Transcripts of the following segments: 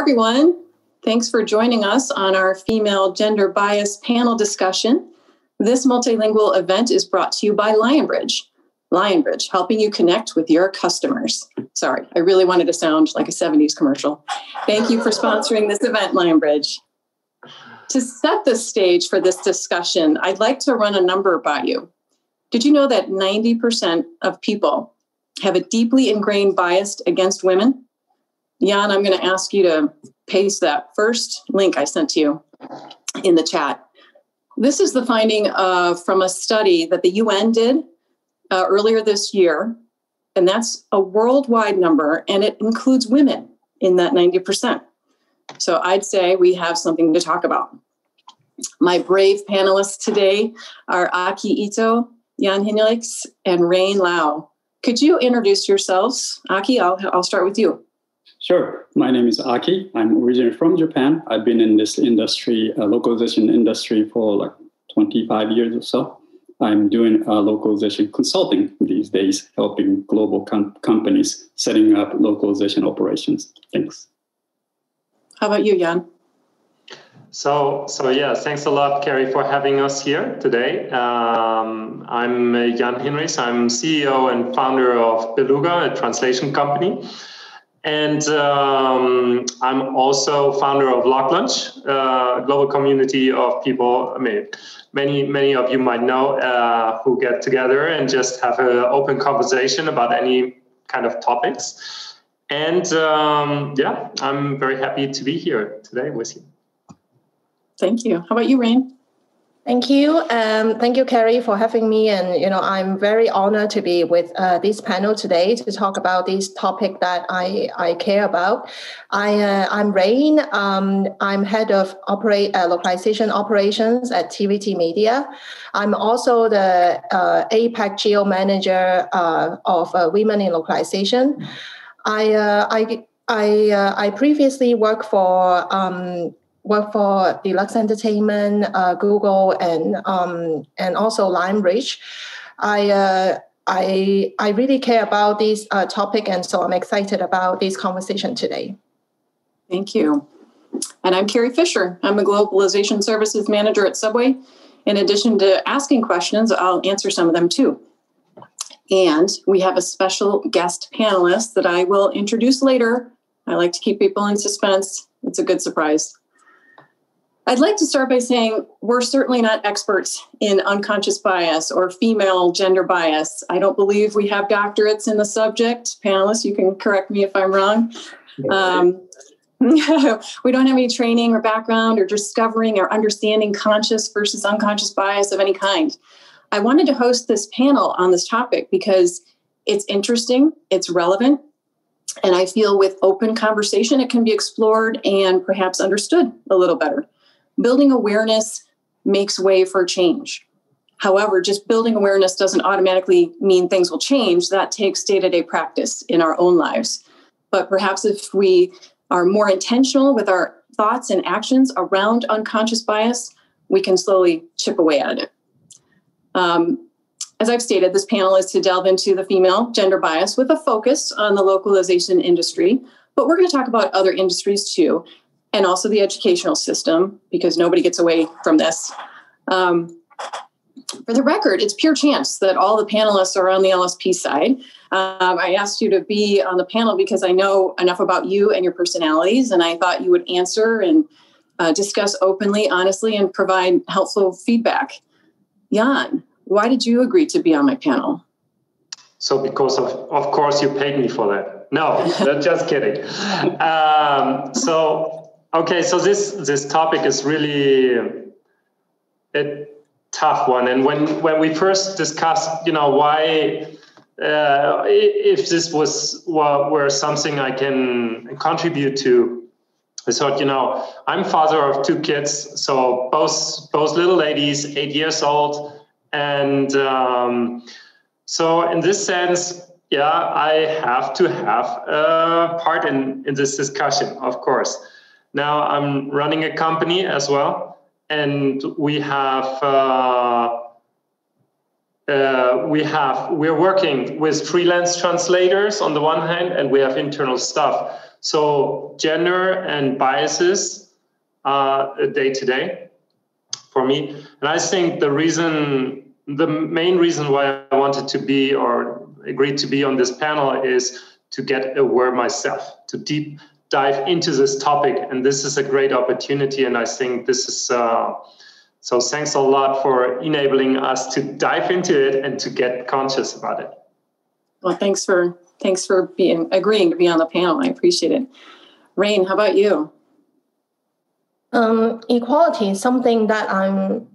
everyone. Thanks for joining us on our female gender bias panel discussion. This multilingual event is brought to you by Lionbridge. Lionbridge, helping you connect with your customers. Sorry, I really wanted to sound like a 70s commercial. Thank you for sponsoring this event, Lionbridge. To set the stage for this discussion, I'd like to run a number by you. Did you know that 90% of people have a deeply ingrained bias against women? Jan, I'm going to ask you to paste that first link I sent to you in the chat. This is the finding from a study that the UN did earlier this year, and that's a worldwide number, and it includes women in that 90%. So I'd say we have something to talk about. My brave panelists today are Aki Ito, Jan Hinrichs, and Rain Lau. Could you introduce yourselves? Aki, I'll start with you. Sure. My name is Aki. I'm originally from Japan. I've been in this industry, localization industry, for like 25 years or so. I'm doing localization consulting these days, helping global companies setting up localization operations. Thanks. How about you, Jan? So yeah, thanks a lot, Carrie, for having us here today. I'm Jan Hinrichs. I'm CEO and founder of Beluga, a translation company. And I'm also founder of LocLunch, a global community of people, many of you might know, who get together and just have an open conversation about any kind of topics. And yeah, I'm very happy to be here today with you. Thank you. How about you, Rain? Thank you. Thank you, Carrie, for having me. And, I'm very honored to be with this panel today to talk about this topic that I care about. I'm Rain. I'm head of localization operations at TVT Media. I'm also the APAC Geo Manager of Women in Localization. I previously worked for Deluxe Entertainment, Google, and also Lionbridge. I really care about this topic, and so I'm excited about this conversation today. Thank you. And I'm Carrie Fisher. I'm a Globalization Services Manager at Subway. In addition to asking questions, I'll answer some of them too. And we have a special guest panelist that I will introduce later. I like to keep people in suspense. It's a good surprise. I'd like to start by saying we're certainly not experts in unconscious bias or female gender bias. I don't believe we have doctorates in the subject. Panelists, you can correct me if I'm wrong. We don't have any training or background or discovering or understanding conscious versus unconscious bias of any kind. I wanted to host this panel on this topic because it's interesting, it's relevant, and I feel with open conversation, it can be explored and perhaps understood a little better. Building awareness makes way for change. However, just building awareness doesn't automatically mean things will change. That takes day-to-day practice in our own lives. But perhaps if we are more intentional with our thoughts and actions around unconscious bias, we can slowly chip away at it. As I've stated, this panel is to delve into the female gender bias with a focus on the localization industry, but we're going to talk about other industries too, and also the educational system, because nobody gets away from this. For the record, it's pure chance that all the panelists are on the LSP side. I asked you to be on the panel because I know enough about you and your personalities, and I thought you would answer and discuss openly, honestly, and provide helpful feedback. Jan, why did you agree to be on my panel? So because of course you paid me for that. No, just kidding. So this topic is really a tough one. And when we first discussed, why, if this were something I can contribute to, I thought, I'm father of 2 kids, so both little ladies, 8 years old. And so in this sense, yeah, I have to have a part in this discussion, of course. Now I'm running a company as well, and we have we're working with freelance translators on the one hand, and we have internal staff. So gender and biases are day to day for me. And I think the main reason why I wanted to be or agreed to be on this panel is to get aware myself, to deep dive into this topic. And this is a great opportunity. And I think this is, so thanks a lot for enabling us to dive into it and to get conscious about it. Well, thanks for agreeing to be on the panel. I appreciate it. Rain, how about you? Equality is something that I'm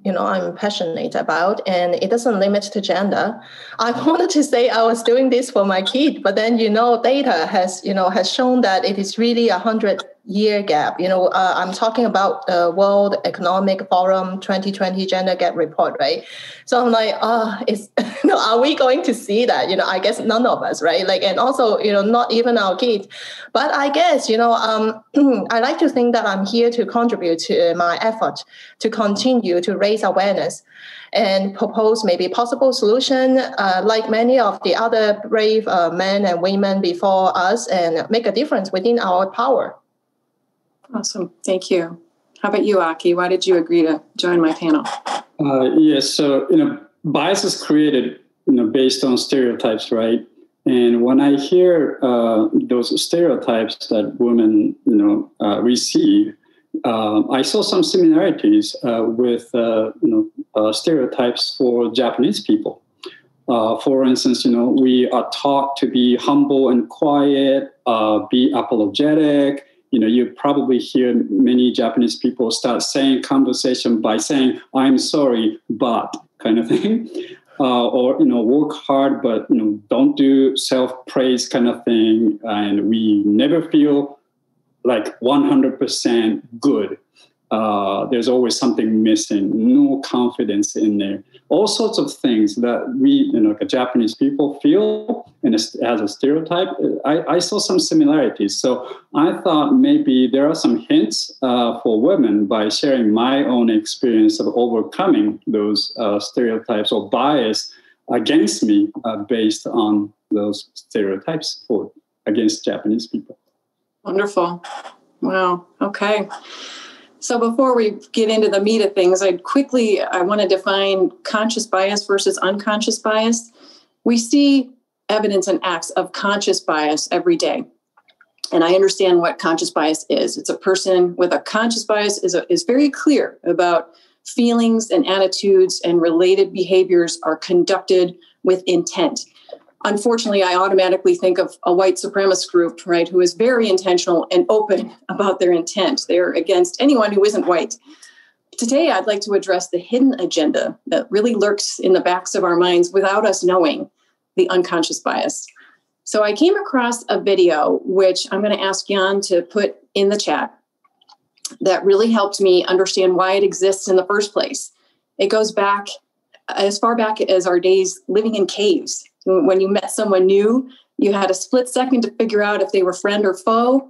passionate about, and it doesn't limit to gender. I wanted to say I was doing this for my kid, but then data has shown that it is really 100-year gap. I'm talking about the World Economic Forum 2020 Gender Gap Report, right? So I'm like, are we going to see that? I guess none of us, right? And also, not even our kids. But I guess, I like to think that I'm here to contribute to my effort to continue to raise awareness and propose maybe possible solution, like many of the other brave men and women before us, and make a difference within our power. Awesome. Thank you. How about you, Aki? Why did you agree to join my panel? Yes. So, bias is created, based on stereotypes, right? And when I hear those stereotypes that women, receive, I saw some similarities with, stereotypes for Japanese people. For instance, we are taught to be humble and quiet, be apologetic. You probably hear many Japanese people start saying conversation by saying, "I'm sorry, but," kind of thing. Or, work hard, but, don't do self-praise kind of thing. And we never feel like 100% good. There's always something missing, no confidence in there. All sorts of things that we, Japanese people feel, and as a stereotype, I saw some similarities. So I thought maybe there are some hints for women by sharing my own experience of overcoming those stereotypes or bias against me based on those stereotypes against Japanese people. Wonderful. Wow. Okay. So before we get into the meat of things, I want to define conscious bias versus unconscious bias. We see evidence and acts of conscious bias every day. And I understand what conscious bias is. It's a person with a conscious bias is very clear about feelings and attitudes, and related behaviors are conducted with intent. Unfortunately, I automatically think of a white supremacist group, right, who is very intentional and open about their intent. They're against anyone who isn't white. Today, I'd like to address the hidden agenda that really lurks in the backs of our minds without us knowing, the unconscious bias. So I came across a video, which I'm going to ask Jan to put in the chat, that really helped me understand why it exists in the first place. It goes back as far back as our days living in caves. When you met someone new, you had a split second to figure out if they were friend or foe,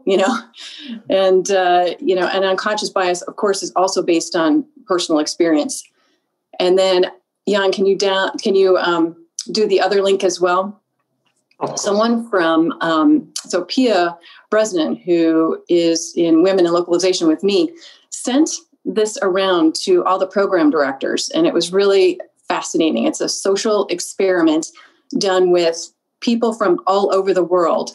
and unconscious bias, of course, is also based on personal experience. And then, Jan, can you do the other link as well? Someone from, Pia Bresnan, who is in Women in Localization with me, sent this around to all the program directors, and it was really fascinating. It's a social experiment done with people from all over the world.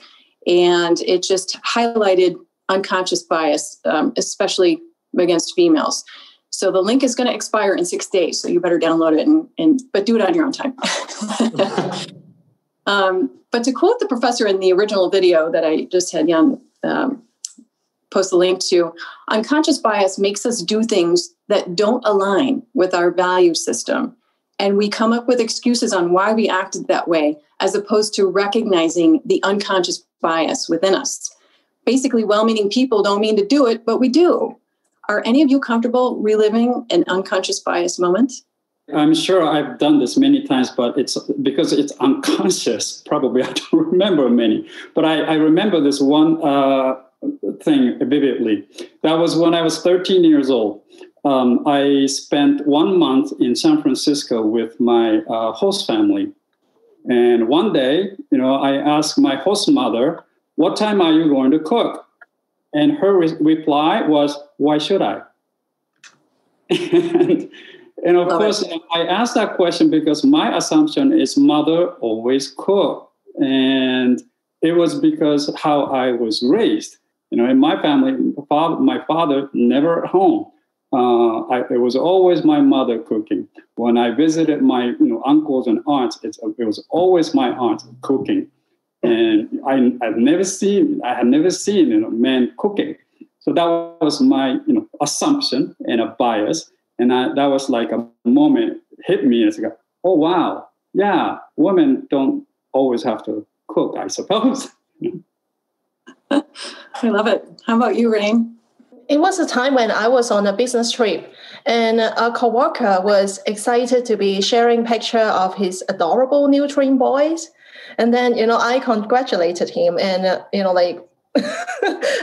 And it just highlighted unconscious bias, especially against females. So the link is going to expire in 6 days. So you better download it but do it on your own time. But to quote the professor in the original video that I just had Jan post the link to, unconscious bias makes us do things that don't align with our value system. And we come up with excuses on why we acted that way, as opposed to recognizing the unconscious bias within us. Basically, well-meaning people don't mean to do it, but we do. Are any of you comfortable reliving an unconscious bias moment? I'm sure I've done this many times, but it's because it's unconscious. Probably I don't remember many. But I remember this one thing vividly. That was when I was 13 years old. I spent 1 month in San Francisco with my host family. And one day, I asked my host mother, "What time are you going to cook?" And her reply was, "Why should I?" and of course, I asked that question because my assumption is mother always cook. And it was because how I was raised. In my family, my father never at home. It was always my mother cooking. When I visited my uncles and aunts, it was always my aunt cooking. And I had never seen men cooking. So that was my assumption and a bias. And that was like a moment hit me. It's like, oh, wow. Yeah, women don't always have to cook, I suppose. I love it. How about you, Rain? It was a time when I was on a business trip, and a coworker was excited to be sharing picture of his adorable new twin boys. And then, I congratulated him, and,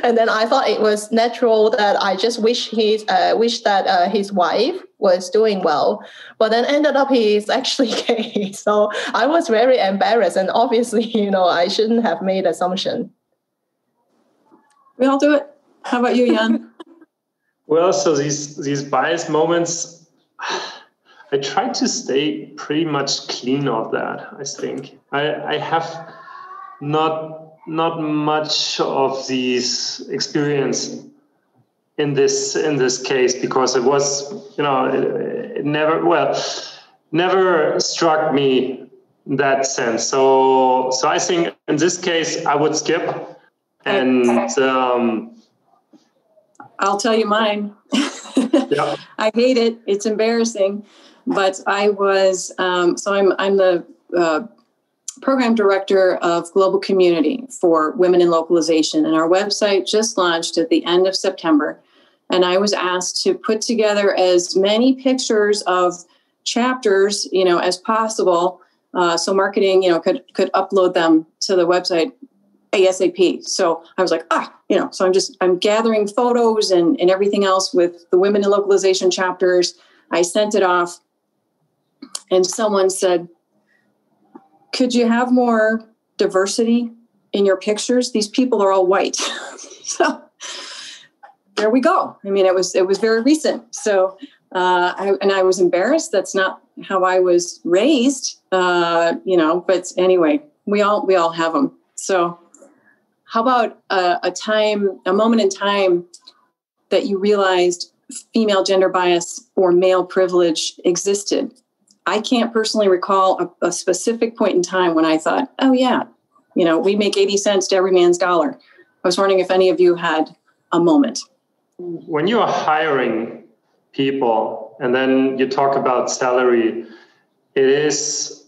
and then I thought it was natural that I just wish that his wife was doing well. But then ended up he is actually gay. So I was very embarrassed, and obviously, I shouldn't have made assumption. We all do it. How about you, Jan? Well, so these bias moments, I try to stay pretty much clean of that. I think I have not much of these experience in this case, because it was it never struck me in that sense. So I think in this case I would skip. And I'll tell you mine. Yeah. I hate it. It's embarrassing. But I was, I'm the program director of global community for women in localization. And our website just launched at the end of September. And I was asked to put together as many pictures of chapters, as possible. So marketing, could upload them to the website ASAP. So I was like, so I'm gathering photos and everything else with the women in localization chapters. I sent it off, and someone said, "Could you have more diversity in your pictures? These people are all white." So there we go. I mean, it was very recent. So I was embarrassed. That's not how I was raised, but anyway, we all have them. So how about a moment in time that you realized female gender bias or male privilege existed? I can't personally recall a specific point in time when I thought, oh yeah, we make 80 cents to every man's dollar. I was wondering if any of you had a moment. When you are hiring people and then you talk about salary, it is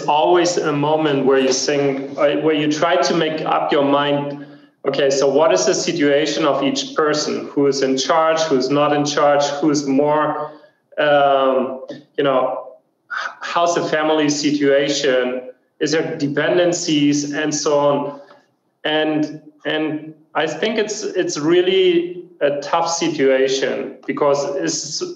always a moment where you think, where you try to make up your mind, okay, so what is the situation of each person? Who is in charge? Who's not in charge? Who's more, how's the family situation? Is there dependencies and so on? And I think it's really a tough situation, because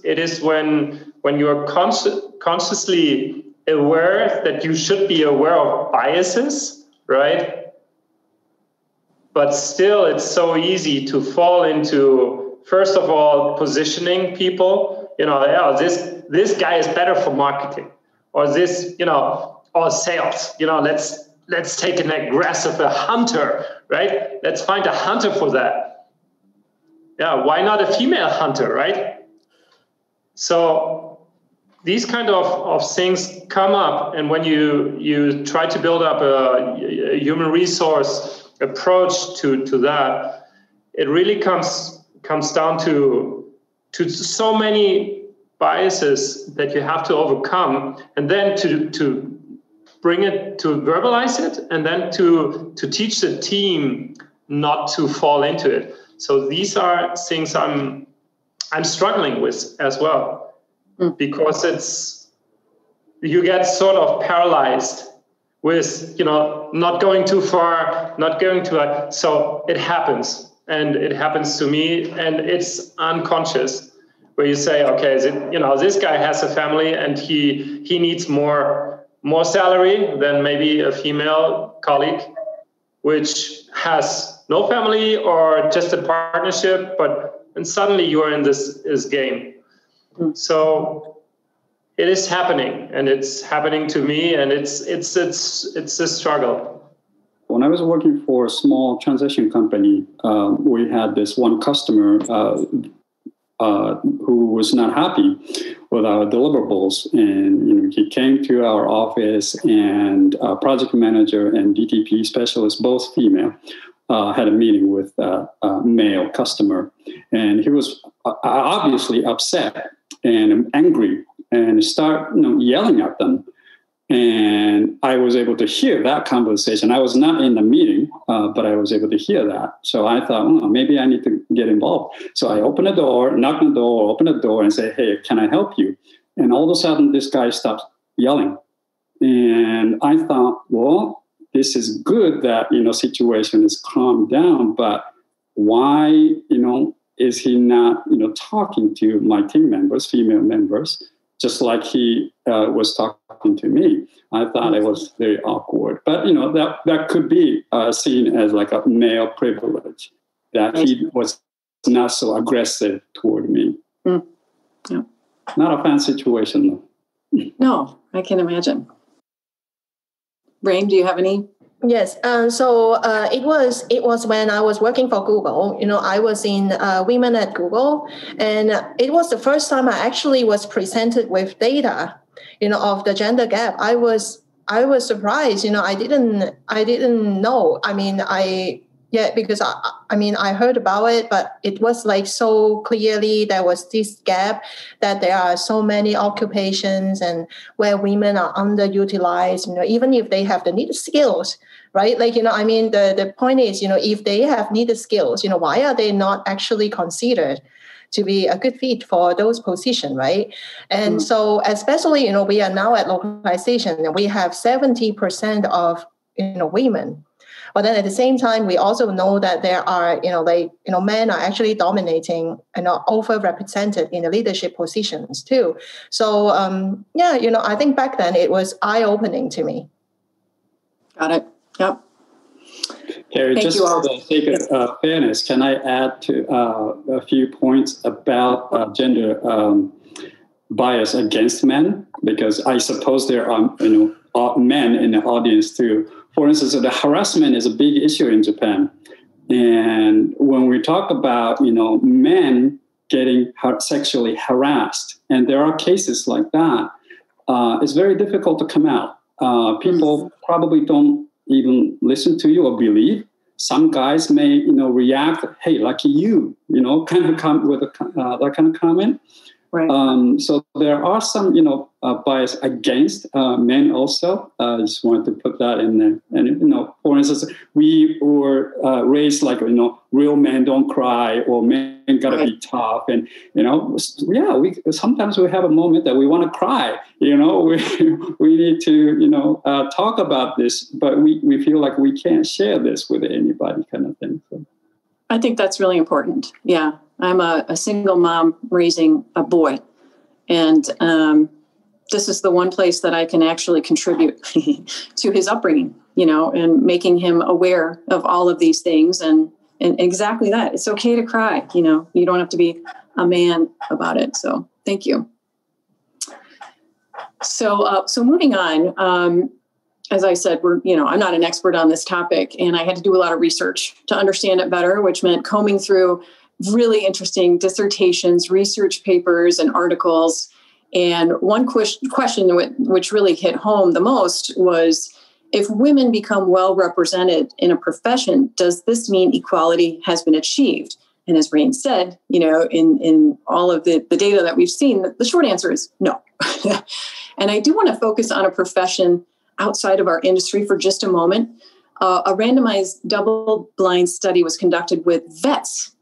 it is when you're consciously aware that you should be aware of biases, right? But still, it's so easy to fall into, first of all, positioning people. This guy is better for marketing, or this, or sales. Let's take an aggressive hunter, right? Let's find a hunter for that. Yeah, why not a female hunter, right? So these kind of things come up, and when you try to build up a human resource approach to that, it really comes down to so many biases that you have to overcome, and then to bring it, to verbalize it, and then to teach the team not to fall into it. So these are things I'm struggling with as well. Because you get sort of paralyzed with, not going too far, not going too high. So it happens, and it happens to me, and it's unconscious. where you say, okay, this guy has a family and he needs more salary than maybe a female colleague, which has no family or just a partnership, and suddenly you're in this game. So it is happening, and it's happening to me, and it's a struggle. When I was working for a small transition company, we had this one customer who was not happy with our deliverables, and he came to our office, and project manager and DTP specialist, both female, had a meeting with a male customer, and he was obviously upset and angry and start yelling at them. And I was able to hear that conversation. I was not in the meeting, but I was able to hear that. So I thought, maybe I need to get involved. So I opened the door, knocked on the door, opened the door and say, hey, can I help you? And all of a sudden, this guy stops yelling. And I thought, well, this is good that, situation is calmed down, but why, is he not, talking to my team members, female members, just like he was talking to me? I thought it was very awkward. But, that could be seen as like a male privilege, that he was not so aggressive toward me. Yeah. Not a fun situation, though. No, I can imagine. Rain, do you have any? Yes. So it was when I was working for Google. I was in Women at Google, and it was the first time I actually was presented with data, of the gender gap. I was surprised. I didn't know. Because I heard about it, but it was like so clearly there was this gap, that there are so many occupations and where women are underutilized, even if they have the needed skills, right? The point is, if they have needed skills, why are they not actually considered to be a good fit for those positions, right? And so especially, we are now at Localization, and we have 70% of, women. But then at the same time, we also know that there are, men are actually dominating and are overrepresented in the leadership positions too. So, I think back then it was eye-opening to me. Got it. Yep. Carrie, just for the sake of fairness, can I add to a few points about gender bias against men? Because I suppose there are, men in the audience too. For instance, the harassment is a big issue in Japan. And when we talk about, men getting sexually harassed, and there are cases like that, it's very difficult to come out. People probably don't even listen to you or believe. Some guys may, react, hey, lucky you, kind of come with that kind of comment. Right. So there are some, bias against men also. I just wanted to put that in there. And, for instance, we were raised like, real men don't cry, or men gotta be tough. And, sometimes we have a moment that we want to cry. We need to, talk about this, but we feel like we can't share this with anybody, kind of thing. So. I think that's really important. Yeah. I'm a single mom raising a boy, and this is the one place that I can actually contribute to his upbringing, and making him aware of all of these things, and exactly that. It's okay to cry, you don't have to be a man about it. So thank you. So moving on, as I said, I'm not an expert on this topic, and I had to do a lot of research to understand it better, which meant combing through really interesting dissertations, research papers, and articles. And one question which really hit home the most was, if women become well represented in a profession, does this mean equality has been achieved? And as Rain said, in all of the data that we've seen, the short answer is no. And I do want to focus on a profession outside of our industry for just a moment. A randomized double-blind study was conducted with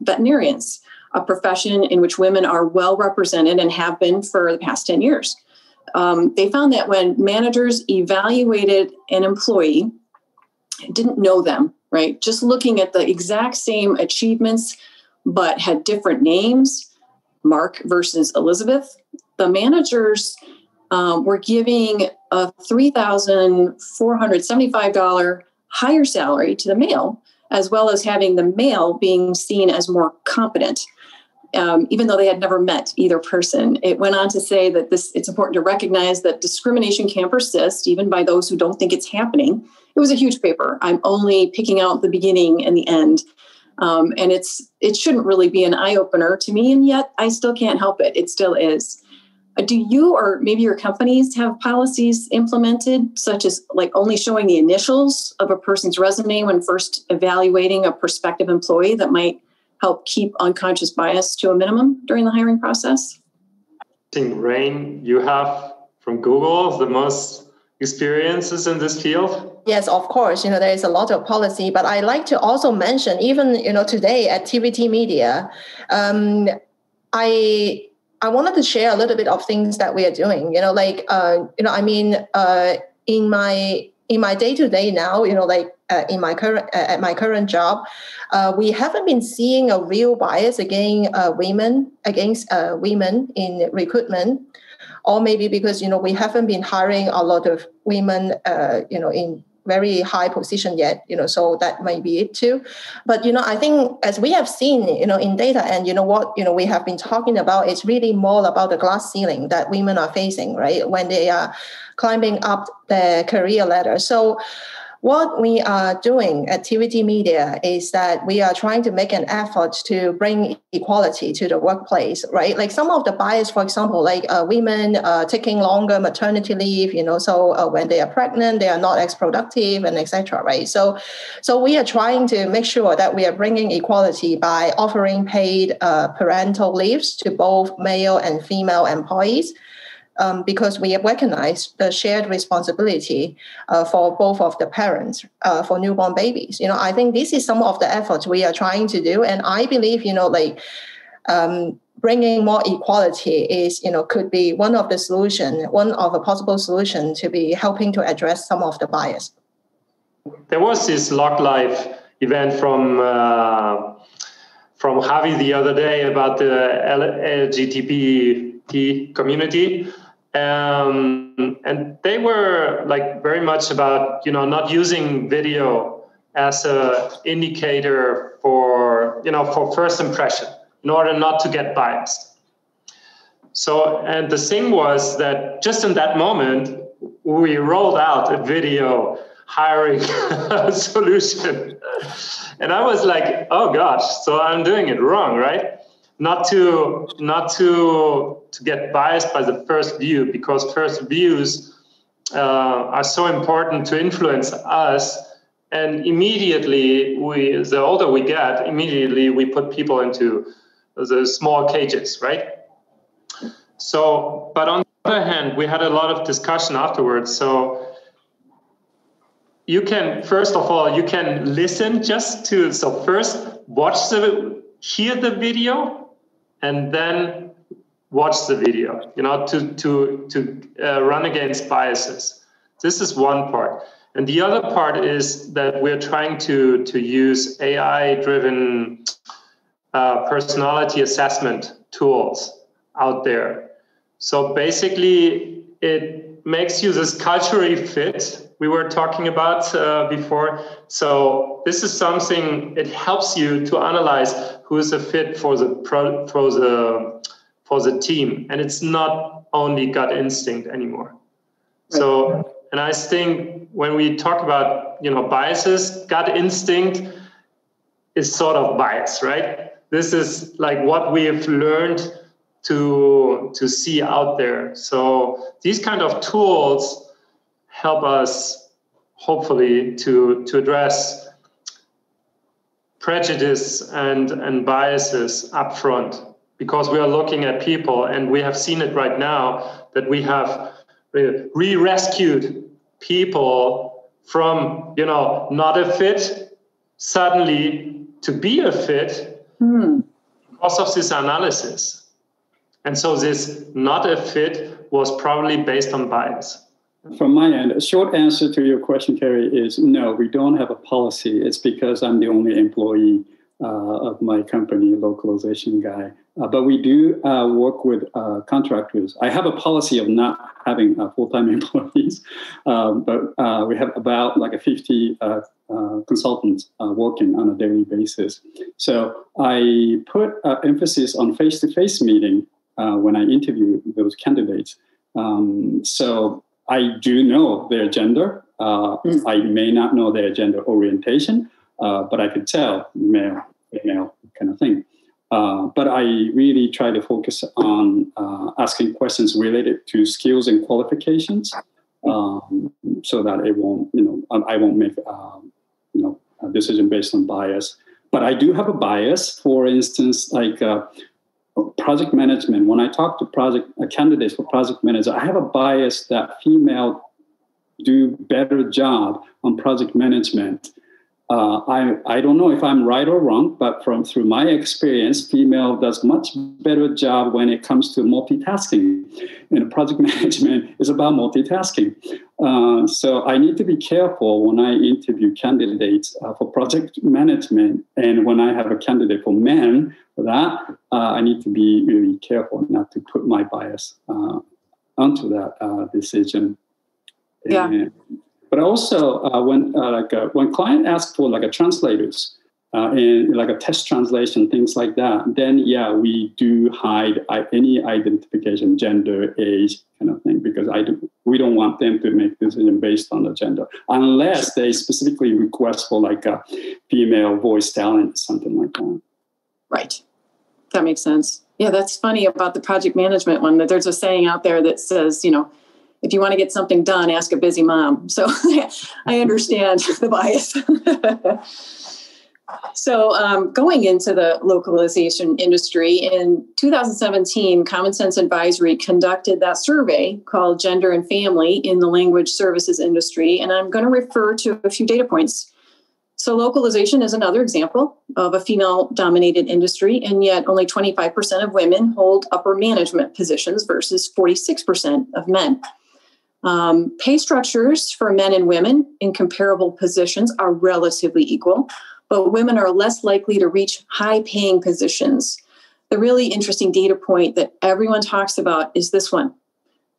veterinarians, a profession in which women are well represented and have been for the past 10 years. They found that when managers evaluated an employee, didn't know them, right? Just looking at the exact same achievements, but had different names, Mark versus Elizabeth, the managers were giving a $3,475 higher salary to the male, as well as having the male being seen as more competent, even though they had never met either person. It went on to say that it's important to recognize that discrimination can persist, even by those who don't think it's happening. It was a huge paper. I'm only picking out the beginning and the end. And it shouldn't really be an eye-opener to me, and yet I still can't help it. It still is. Do you or maybe your companies have policies implemented, such as like only showing the initials of a person's resume when first evaluating a prospective employee that might help keep unconscious bias to a minimum during the hiring process? I think, Rain, you have from Google the most experiences in this field? Yes, of course. There is a lot of policy, but I like to also mention, even, today at TVT Media, I wanted to share a little bit of things that we are doing, in my day-to-day now, in my current job, we haven't been seeing a real bias against women in recruitment, or maybe because, we haven't been hiring a lot of women, in very high position yet, so that might be it too. But, I think as we have seen, in data and, what, we have been talking about, it's really more about the glass ceiling that women are facing, right, when they are climbing up their career ladder. So what we are doing at TVT Media is that we are trying to make an effort to bring equality to the workplace, right? Like some of the bias, for example, like women taking longer maternity leave, so when they are pregnant, they are not as productive and etc. Right? So we are trying to make sure that we are bringing equality by offering paid parental leaves to both male and female employees. Because we recognize the shared responsibility for both of the parents for newborn babies. I think this is some of the efforts we are trying to do. And I believe, bringing more equality is, could be one of a possible solution to be helping to address some of the bias. There was this LocLife event from Javi the other day about the LGBT community. And they were like very much about, not using video as a indicator for first impression in order not to get biased. So, and the thing was that just in that moment, we rolled out a video hiring solution. And I was like, oh gosh, so I'm doing it wrong, right? Not to get biased by the first view, because first views are so important to influence us. And immediately, the older we get, immediately we put people into the small cages, right? So, but on the other hand, we had a lot of discussion afterwards. So you can, first of all, you can listen first hear the video, and then watch the video, to run against biases. This is one part. And the other part is that we're trying to use AI-driven personality assessment tools out there. So basically, it makes you this culturally fit we were talking about before. So this is something, it helps you to analyze who is a fit for the team. And it's not only gut instinct anymore. Right. So, and I think when we talk about, biases, gut instinct is sort of bias, right? This is like what we have learned to see out there. So these kind of tools help us, hopefully, to address prejudice and biases up front, because we are looking at people, and we have seen it right now that we have re-rescued people from, not a fit, suddenly to be a fit because of this analysis. And so this not a fit was probably based on bias. From my end, a short answer to your question, Carrie, is no, we don't have a policy. It's because I'm the only employee of my company, LocalizationGuy. But we do work with contractors. I have a policy of not having full-time employees, but we have about like 50 consultants working on a daily basis. So I put emphasis on face-to-face meeting when I interview those candidates. So I do know their gender. I may not know their gender orientation, but I could tell male, female kind of thing. But I really try to focus on asking questions related to skills and qualifications, so that it won't, I won't make, a decision based on bias. But I do have a bias. For instance, like project management. When I talk to candidates for project manager, I have a bias that female do better job on project management. I don't know if I'm right or wrong, but through my experience, female does much better job when it comes to multitasking. And project management is about multitasking. So I need to be careful when I interview candidates for project management. And when I have a candidate for men, for that, I need to be really careful not to put my bias onto that decision. Yeah. But also, when client asks for like a translators and like a test translation, things like that, then we do hide any identification, gender, age, kind of thing, because we don't want them to make decision based on the gender, unless they specifically request for like a female voice talent, something like that. Right. That makes sense. Yeah, that's funny about the project management one, that there's a saying out there that says, if you want to get something done, ask a busy mom. So I understand the bias. So going into the localization industry, in 2017, Common Sense Advisory conducted that survey called Gender and Family in the Language Services Industry. And I'm going to refer to a few data points. So localization is another example of a female-dominated industry, and yet only 25% of women hold upper management positions versus 46% of men. Pay structures for men and women in comparable positions are relatively equal, but women are less likely to reach high-paying positions. The really interesting data point that everyone talks about is this one.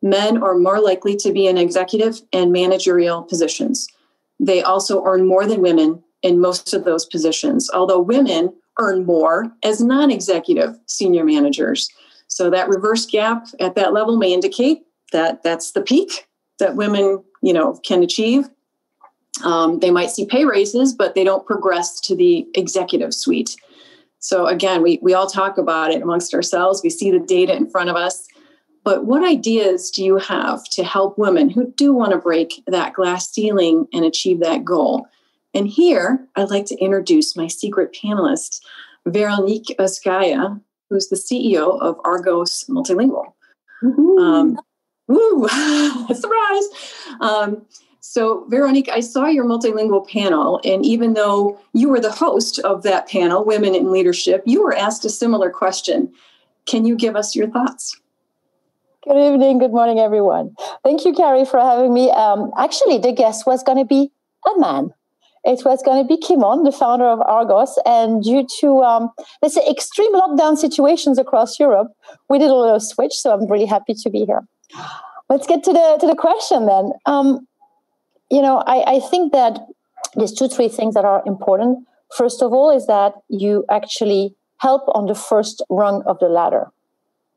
Men are more likely to be in executive and managerial positions. They also earn more than women in most of those positions, although women earn more as non-executive senior managers. So that reverse gap at that level may indicate that that's the peak that women, can achieve. They might see pay raises, but they don't progress to the executive suite. So again, we all talk about it amongst ourselves. We see the data in front of us. But what ideas do you have to help women who do want to break that glass ceiling and achieve that goal? And here, I'd like to introduce my secret panelist, Veronique Oskaya, who's the CEO of Argos MultiLingual. Woo! Surprise! So, Veronique, I saw your multilingual panel, and even though you were the host of that panel, Women in Leadership, you were asked a similar question. Can you give us your thoughts? Good evening. Good morning, everyone. Thank you, Carrie, for having me. Actually, the guest was going to be a man. It was going to be Kimon, the founder of Argos, and due to let's say extreme lockdown situations across Europe, we did a little switch. So I'm really happy to be here. Let's get to the question then. I think that there's 2-3 things that are important. First of all, is that you actually help on the first rung of the ladder.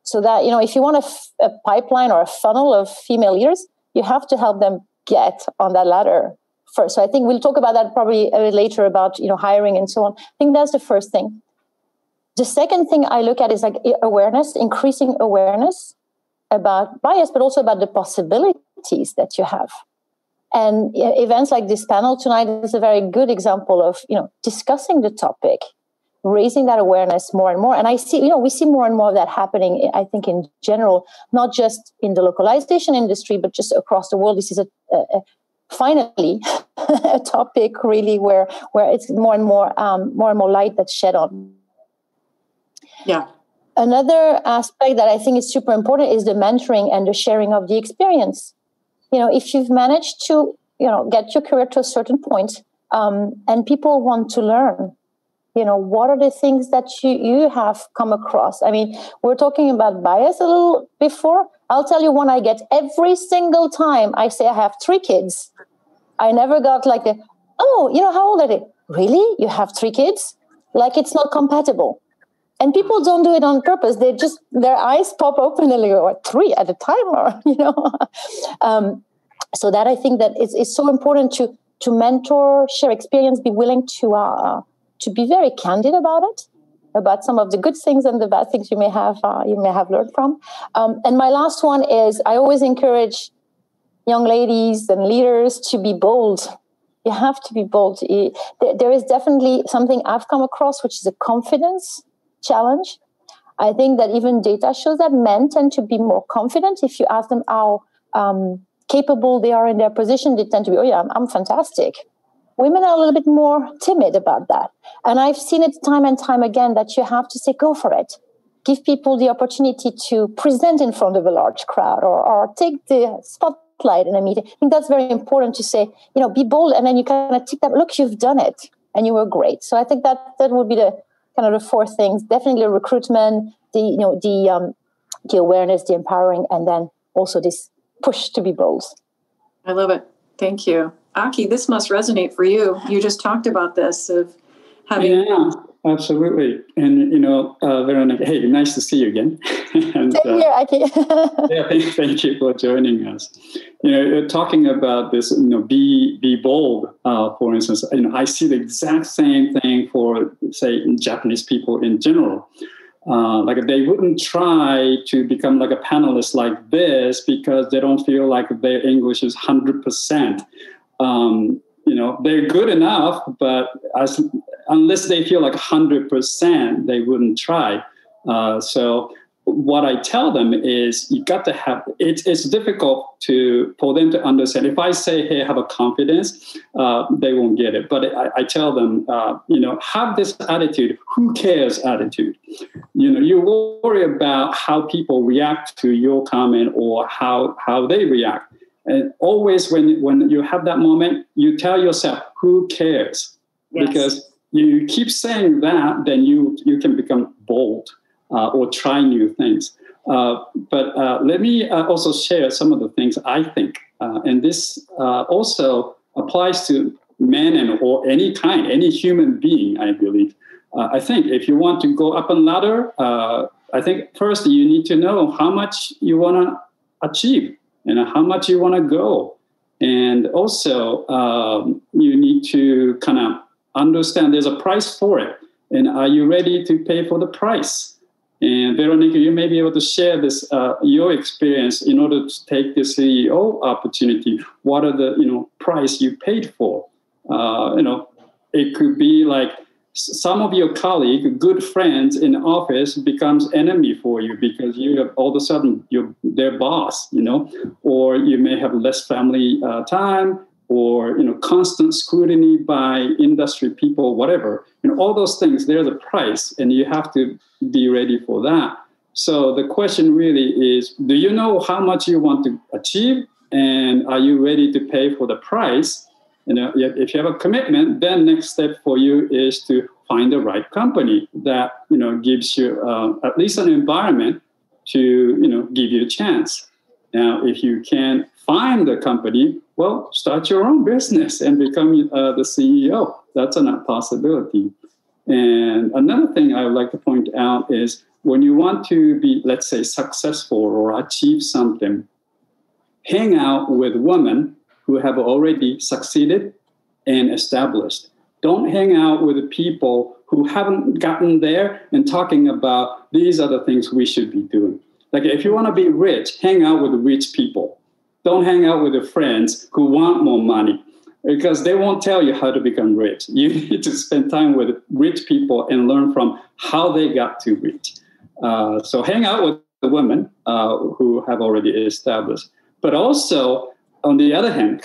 So that, if you want a pipeline or a funnel of female leaders, you have to help them get on that ladder first. So I think we'll talk about that probably a bit later about, hiring and so on. I think that's the first thing. The second thing I look at is like awareness, increasing awareness about bias, but also about the possibilities that you have. And events like this panel tonight is a very good example of, discussing the topic, raising that awareness more and more. And I see, we see more and more of that happening, I think, in general, not just in the localization industry, but just across the world. This is finally a topic really where it's more and more light that's shed on. Yeah. Another aspect that I think is super important is the mentoring and the sharing of the experience. If you've managed to, get your career to a certain point, and people want to learn, What are the things that you have come across? I mean, we're talking about bias a little before. I'll tell you one I get every single time I say I have 3 kids. I never got like how old are they? Really? You have 3 kids? Like it's not compatible. And people don't do it on purpose. They just, their eyes pop open and they go, 3 at a time? Or, so that I think that it's so important to mentor, share experience, be willing to be very candid about some of the good things and the bad things you may have learned from. And my last one is I always encourage young ladies and leaders to be bold. You have to be bold. There is definitely something I've come across, which is a confidence challenge. I think that even data shows that men tend to be more confident. If you ask them how capable they are in their position, they tend to be, I'm fantastic. Women are a little bit more timid about that. And I've seen it time and time again that you have to say, go for it. Give people the opportunity to present in front of a large crowd or take the spotlight in a meeting. I think that's very important to say, be bold. And then you kind of tick that, look, you've done it and you were great. So I think that would be the kind of the 4 things. Definitely recruitment, the awareness, the empowering, and then also this push to be bold. I love it. Thank you. Aki, this must resonate for you. You just talked about this of having... Yeah, absolutely. And, Veronica, hey, nice to see you again. And, Same here, Aki. Thank you for joining us. Talking about this, be bold, for instance, I see the exact same thing for, say, Japanese people in general. Like they wouldn't try to become like a panelist like this because they don't feel like their English is 100%. They're good enough, but unless they feel like 100%, they wouldn't try. So what I tell them is you got to have, it's difficult for them to understand. If I say, hey, have a confidence, they won't get it. But I tell them, have this attitude, who cares attitude. You worry about how people react to your comment or how they react. And always when you have that moment, you tell yourself, who cares? Yes. Because you keep saying that, then you can become bold or try new things. But let me also share some of the things I think. And this also applies to men or any human being, I believe. I think if you want to go up a ladder, I think first you need to know how much you want to achieve. How much you want to go. And also, you need to kind of understand there's a price for it. And are you ready to pay for the price? And Veronica, you may be able to share this, your experience in order to take the CEO opportunity. What are the, price you paid for? It could be like some of your colleagues, good friends in office becomes enemy for you because you have all of a sudden you're their boss, or you may have less family time or, constant scrutiny by industry people, whatever. All those things, there's a price and you have to be ready for that. So the question really is, do you know how much you want to achieve? And are you ready to pay for the price? If you have a commitment, then next step for you is to find the right company that, gives you at least an environment to, give you a chance. Now, if you can't find the company, well, start your own business and become the CEO. That's a possibility. And another thing I would like to point out is when you want to be, let's say, successful or achieve something, hang out with women who have already succeeded and established. Don't hang out with the people who haven't gotten there and talking about these are the things we should be doing. Like if you want to be rich, hang out with rich people. Don't hang out with the friends who want more money because they won't tell you how to become rich. You need to spend time with rich people and learn from how they got to rich. So hang out with the women who have already established. But also, on the other hand,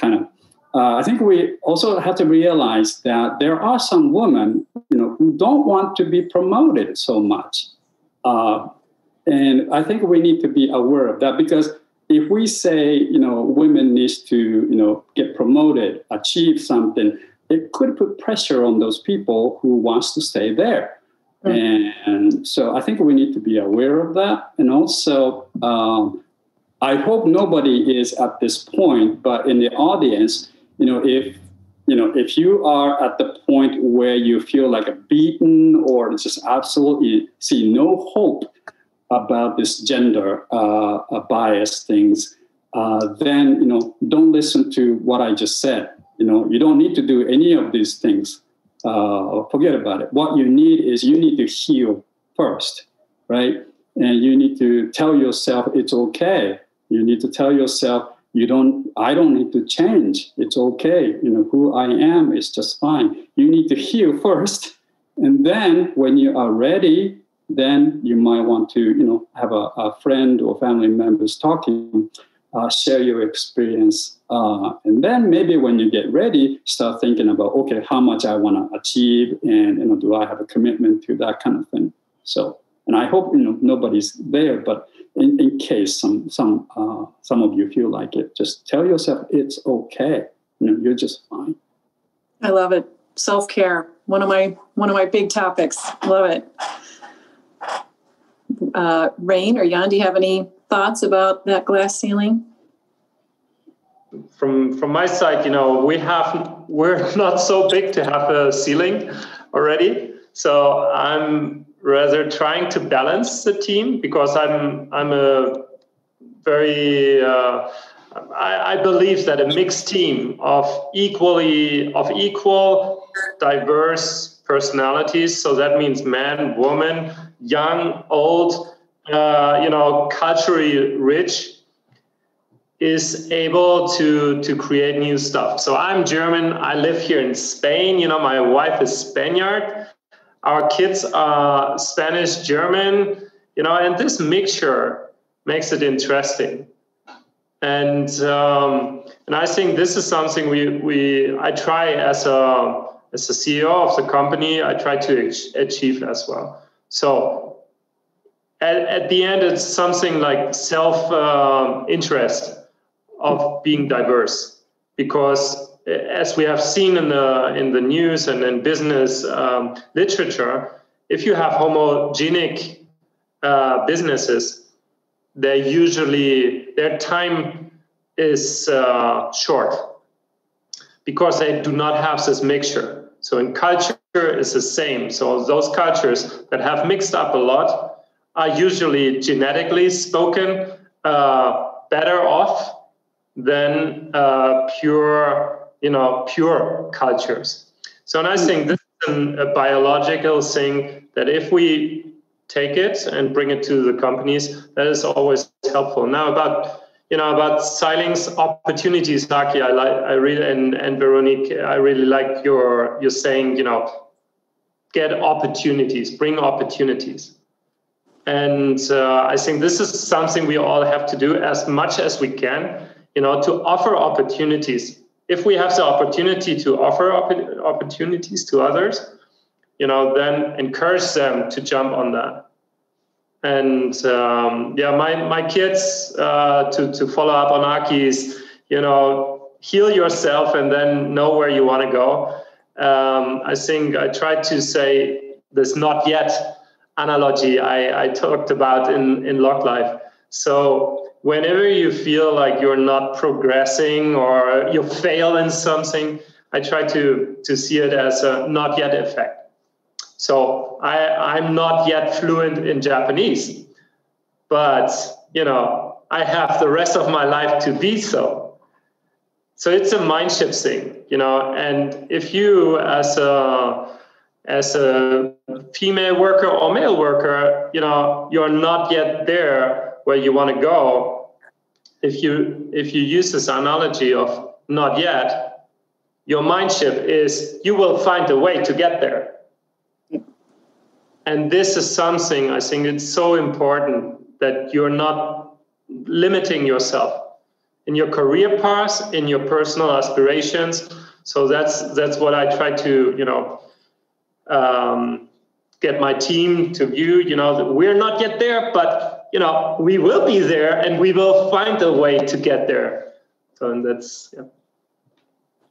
I think we also have to realize that there are some women, who don't want to be promoted so much. And I think we need to be aware of that because if we say, women need to, get promoted, achieve something, it could put pressure on those people who wants to stay there. And so I think we need to be aware of that. And also, I hope nobody is at this point, but in the audience, if you are at the point where you feel like a beaten or just absolutely see no hope about this gender bias things, then, don't listen to what I just said. You don't need to do any of these things. Forget about it. What you need is you need to heal first, right? And you need to tell yourself it's okay. You need to tell yourself I don't need to change. It's okay. Who I am is just fine. You need to heal first. And then when you are ready, then you might want to, have a friend or family members talking, share your experience. And then maybe when you get ready, start thinking about, okay, how much I want to achieve and, do I have a commitment to that kind of thing? So, and I hope, nobody's there, but in case some of you feel like it, just tell yourself it's okay. You're just fine. I love it. Self-care. One of my big topics. Love it. Rain or Jan, do you have any thoughts about that glass ceiling? From my side, we're not so big to have a ceiling already. So I'm rather trying to balance the team because I'm a very I believe that a mixed team of equal diverse personalities. So that means man, woman, young, old, culturally rich, is able to create new stuff. So I'm German. I live here in Spain. My wife is Spaniard. Our kids are Spanish, German, and this mixture makes it interesting. And I think this is something I try as a CEO of the company, I try to achieve as well. So at the end, it's something like self-interest of being diverse, because as we have seen in the news and in business literature, if you have homogenic businesses, their time is short because they do not have this mixture. So in culture, it's the same. So those cultures that have mixed up a lot are usually genetically spoken better off than pure cultures. So, and I think this is a biological thing that if we take it and bring it to the companies, that is always helpful. Now about silence opportunities, Aki, I really and Veronique, I really like your saying, get opportunities, bring opportunities. And I think this is something we all have to do as much as we can, to offer opportunities. If we have the opportunity to offer opportunities to others, then encourage them to jump on that. And my kids, to follow up on Aki's, heal yourself and then know where you want to go. I think I tried to say this not yet analogy I talked about in Lock Life. So whenever you feel like you're not progressing or you fail in something, I try to see it as a not yet effect. So I'm not yet fluent in Japanese, but, I have the rest of my life to be so. So it's a mindset thing, and if you as a female worker or male worker, you're not yet there where you want to go. If you use this analogy of not yet, your mindset is you will find a way to get there. And this is something I think it's so important that you're not limiting yourself in your career path, in your personal aspirations. So that's what I try to, get my team to view, that we're not yet there, but, we will be there and we will find a way to get there. So and that's, yeah.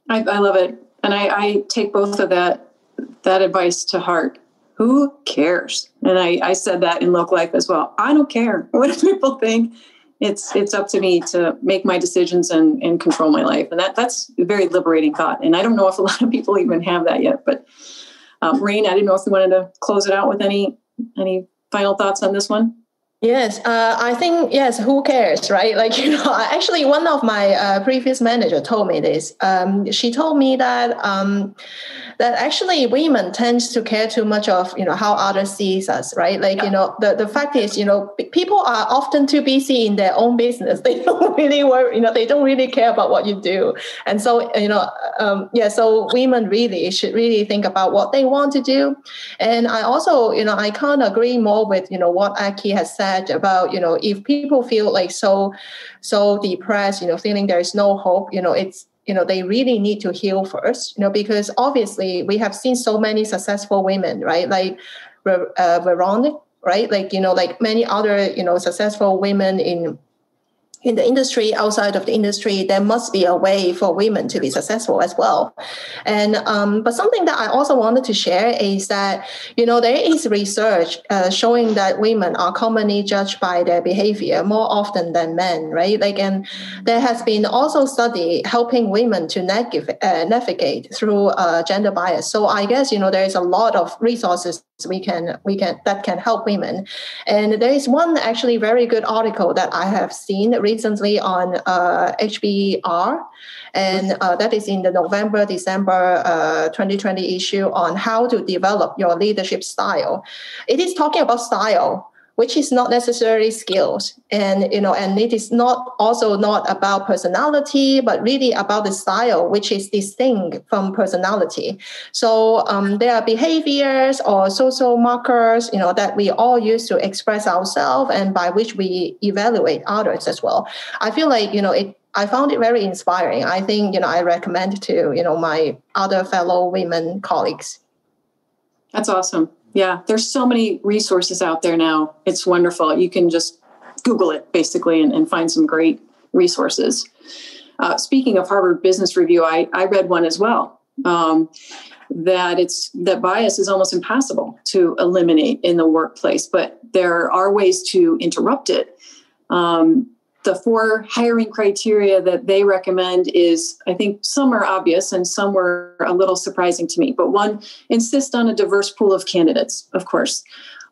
I love it. And I take both of that advice to heart. Who cares? And I said that in local life as well. I don't care what people think. It's up to me to make my decisions and control my life. And that's a very liberating thought. And I don't know if a lot of people even have that yet. But Rain, I didn't know if you wanted to close it out with any final thoughts on this one. Yes, I think, yes, who cares, right? Like, actually one of my previous manager told me this. She told me that actually women tends to care too much of, how others sees us, right? Like, the fact is, people are often too busy in their own business. They don't really work, they don't really care about what you do. And so, so women really should really think about what they want to do. And I also, I can't agree more with, what Aki has said about, if people feel like so depressed, feeling there is no hope, it's, they really need to heal first, because obviously we have seen so many successful women, right? Like Veronica, right? Like, like many other, successful women in the industry, outside of the industry, there must be a way for women to be successful as well. And but something that I also wanted to share is that, there is research showing that women are commonly judged by their behavior more often than men, right? Like, and there has been also study helping women to navigate through gender bias. So I guess, there is a lot of resources we can that can help women. And there is one actually very good article that I have seen recently on HBR, and that is in the November-December 2020 issue on how to develop your leadership style. It is talking about style, which is not necessarily skills. And, and it is not about personality, but really about the style, which is distinct from personality. So there are behaviors or social markers, that we all use to express ourselves and by which we evaluate others as well. I feel like, I found it very inspiring. I think, I recommend to, my other fellow women colleagues. That's awesome. Yeah, there's so many resources out there now. It's wonderful. You can just Google it, basically, and find some great resources. Speaking of Harvard Business Review, I read one as well, that bias is almost impossible to eliminate in the workplace, but there are ways to interrupt it. The 4 hiring criteria that they recommend is, I think some are obvious and some were a little surprising to me. But 1, insist on a diverse pool of candidates, of course.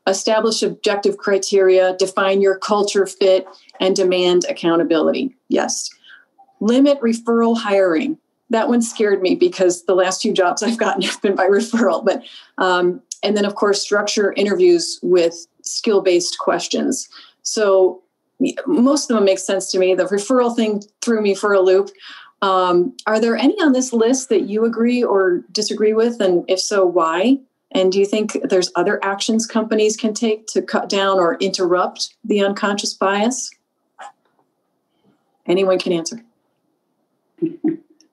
Establish objective criteria, define your culture fit, and demand accountability. Yes. Limit referral hiring. That one scared me because the last 2 jobs I've gotten have been by referral. But and then, of course, structure interviews with skill-based questions. So most of them make sense to me. The referral thing threw me for a loop. Are there any on this list that you agree or disagree with? And if so, why? And do you think there's other actions companies can take to cut down or interrupt the unconscious bias? Anyone can answer.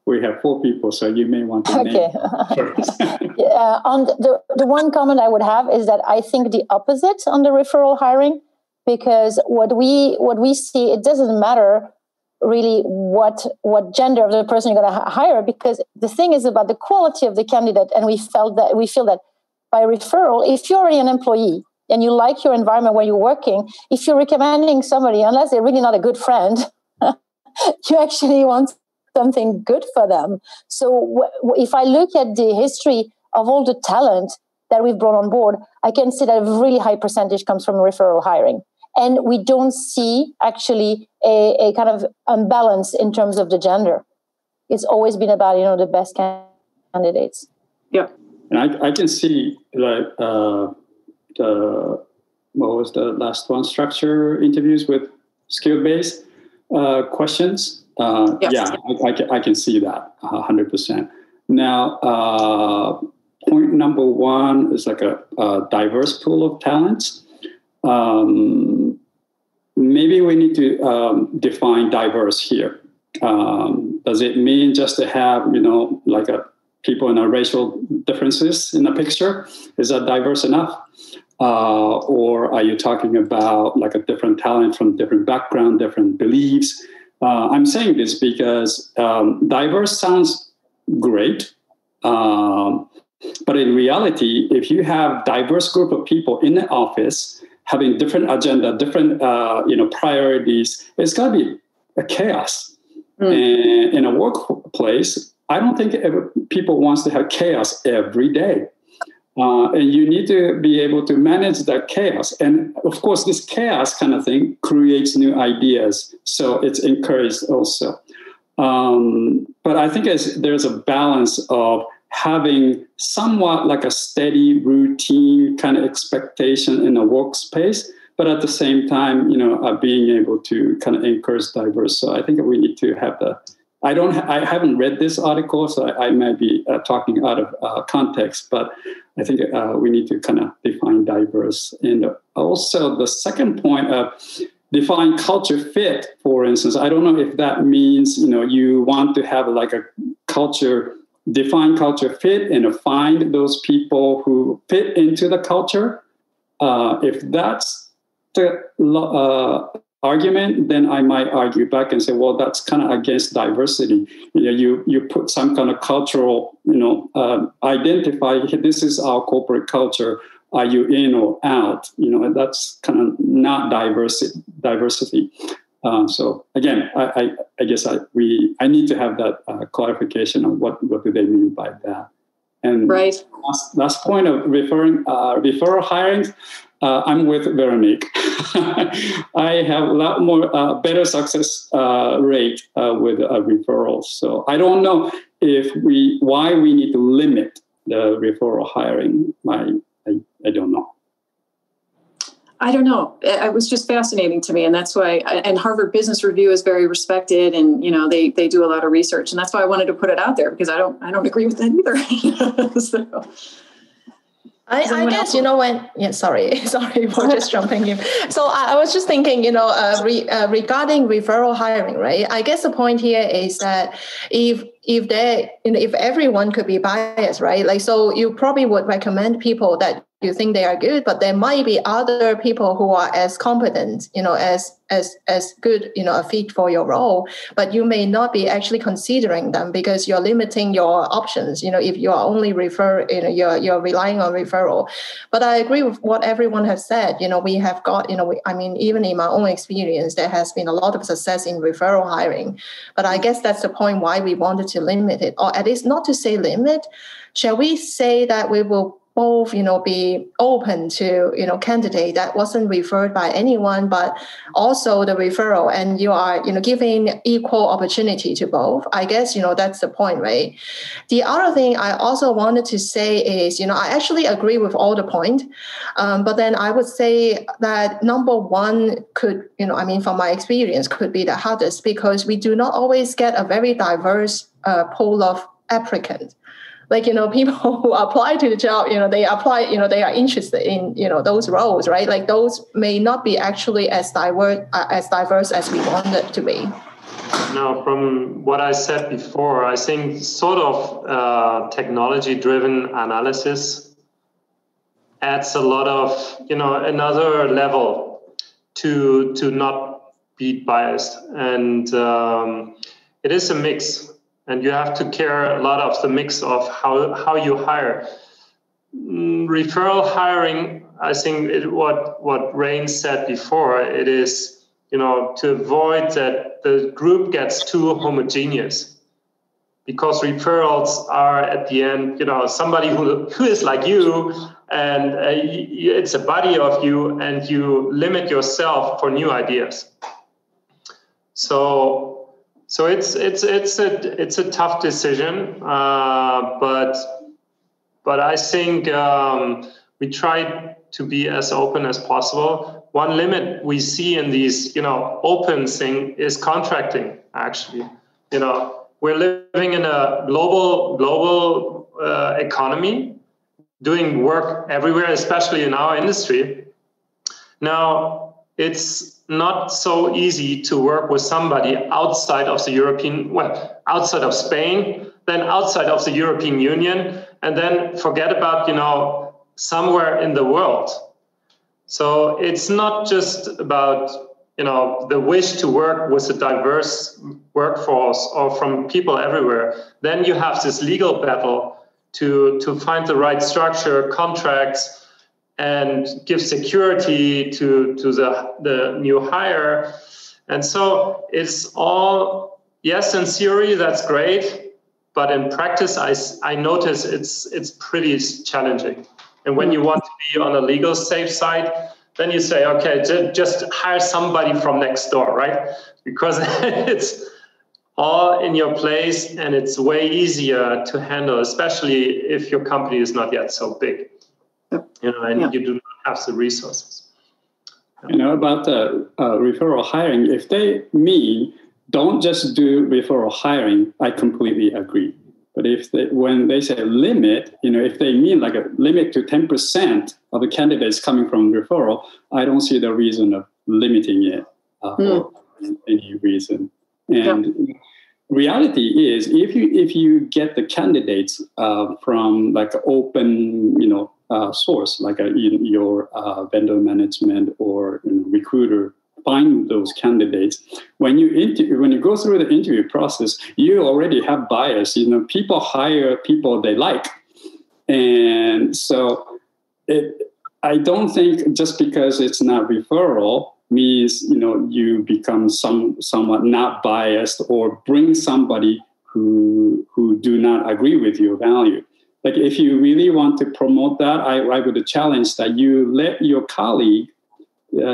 We have 4 people, so you may want to name first. On the one comment I would have is that I think the opposite on the referral hiring. Because what we see, it doesn't matter really what gender of the person you're going to hire, because the thing is about the quality of the candidate, and we feel that by referral, if you're already an employee and you like your environment where you're working, if you're recommending somebody, unless they're really not a good friend, you actually want something good for them. So if I look at the history of all the talent that we've brought on board, I can see that a really high percentage comes from referral hiring. And we don't see actually a kind of imbalance in terms of the gender. It's always been about, the best candidates. Yeah. And I can see like what was the last one? Structure interviews with skill-based questions. Yes. Yeah, I can see that 100%. Now, point number 1 is like a diverse pool of talents. Maybe we need to define diverse here. Does it mean just to have, like people in a racial differences in the picture? Is that diverse enough? Or are you talking about like a different talent from different background, different beliefs? I'm saying this because diverse sounds great, But in reality, if you have diverse group of people in the office having different agenda, different priorities, it's got to be a chaos. And in a workplace, I don't think people wants to have chaos every day. And you need to be able to manage that chaos. And of course, this chaos kind of thing creates new ideas. So it's encouraged also. But I think there's a balance of having somewhat like a steady routine kind of expectation in a workspace, but at the same time, being able to kind of encourage diverse. So I think we need to have I haven't read this article, so I might be talking out of context, but I think we need to kind of define diverse. And also the second point of define culture fit, for instance, I don't know if that means, you want to have like a define culture fit and find those people who fit into the culture. If that's the argument, then I might argue back and say, well, that's kind of against diversity. You put some kind of cultural, identify, this is our corporate culture. Are you in or out? That's kind of not diversity. So again, I guess I need to have that clarification of what do they mean by that. And right. Last point of referral hirings. I'm with Veronique. I have a lot more better success rate with referrals. So I don't know why we need to limit the referral hiring. I don't know. I don't know. It was just fascinating to me, and that's why. And Harvard Business Review is very respected, and they do a lot of research, and that's why I wanted to put it out there because I don't agree with that either. So. I guess, sorry for just jumping in. So I was just thinking, regarding referral hiring, right? I guess the point here is that if everyone could be biased, right? Like, so you probably would recommend people that you think they are good, but there might be other people who are as competent, as good, a fit for your role, but you may not be actually considering them because you're limiting your options. If you are only you're relying on referral. But I agree with what everyone has said. We have got, even in my own experience, there has been a lot of success in referral hiring. But I guess that's the point why we wanted to limit it, or at least not to say limit. Shall we say that we will both, be open to, candidate that wasn't referred by anyone, but also the referral, and you are, giving equal opportunity to both. I guess, that's the point, right? The other thing I also wanted to say is, I actually agree with all the point, but then I would say that number one could, from my experience, could be the hardest because we do not always get a very diverse pool of applicants. Like, people who apply to the job, they apply, they are interested in, those roles, right? Like those may not be actually as diverse as we want it to be. Now, from what I said before, I think sort of technology-driven analysis adds a lot of, another level to not be biased. And it is a mix. And you have to care a lot of the mix of how you hire. Referral hiring, I think what Rain said before, it is, to avoid that the group gets too homogeneous. Because referrals are at the end, somebody who is like you, and it's a buddy of you, and you limit yourself for new ideas. So it's a tough decision, but I think we try to be as open as possible. One limit we see in these open thing is contracting. Actually, we're living in a global economy, doing work everywhere, especially in our industry. Now it's not so easy to work with somebody outside of the outside of Spain, then outside of the European Union, and then forget about, somewhere in the world. So it's not just about, the wish to work with a diverse workforce or from people everywhere. Then you have this legal battle to find the right structure, contracts, and give security to the new hire. And so it's all, yes, in theory, that's great. But in practice, I notice it's pretty challenging. And when you want to be on a legal safe side, then you say, okay, just hire somebody from next door, right? Because it's all in your place and it's way easier to handle, especially if your company is not yet so big, and you do not have the resources. About referral hiring, if they mean don't just do referral hiring, I completely agree. But when they say limit, if they mean like a limit to 10% of the candidates coming from referral, I don't see the reason of limiting it for any reason. And reality is, if you get the candidates from like open, source, like your vendor management or recruiter, find those candidates. When you go through the interview process, you already have bias. People hire people they like, and so I don't think just because it's not referral means you become somewhat not biased or bring somebody who do not agree with your value. Like if you really want to promote that, I would challenge that you let your colleague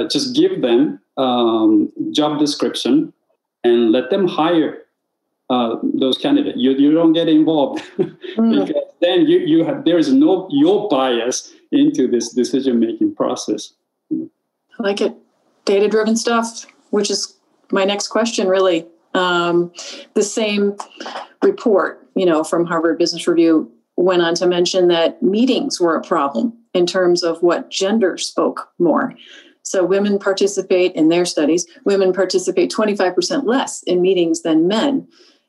just give them job description and let them hire those candidates. You don't get involved because then there is no your bias into this decision-making process. I like it. Data-driven stuff, which is my next question, really. The same report, from Harvard Business Review went on to mention that meetings were a problem in terms of what gender spoke more. So women participate in their studies. Women participate 25% less in meetings than men.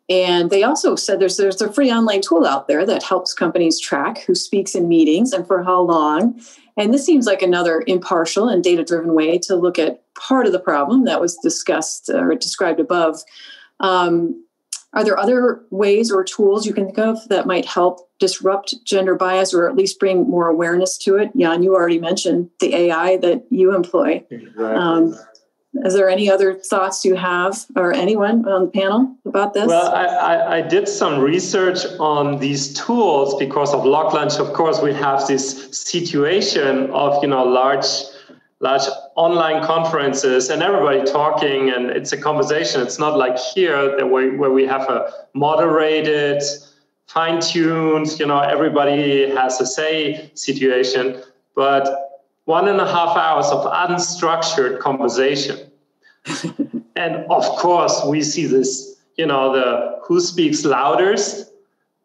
And they also said there's a free online tool out there that helps companies track who speaks in meetings and for how long. And this seems like another impartial and data-driven way to look at part of the problem that was discussed or described above. Are there other ways or tools you can think of that might help disrupt gender bias or at least bring more awareness to it? Jan, you already mentioned the AI that you employ. Exactly. Is there any other thoughts you have or anyone on the panel about this? Well, I did some research on these tools because of LocLunch. Of course, we have this situation of, large online conferences and everybody talking, and it's a conversation. It's not like here where we have a moderated, fine-tuned, everybody has a say situation, but 1.5 hours of unstructured conversation. And of course, we see this, the who speaks loudest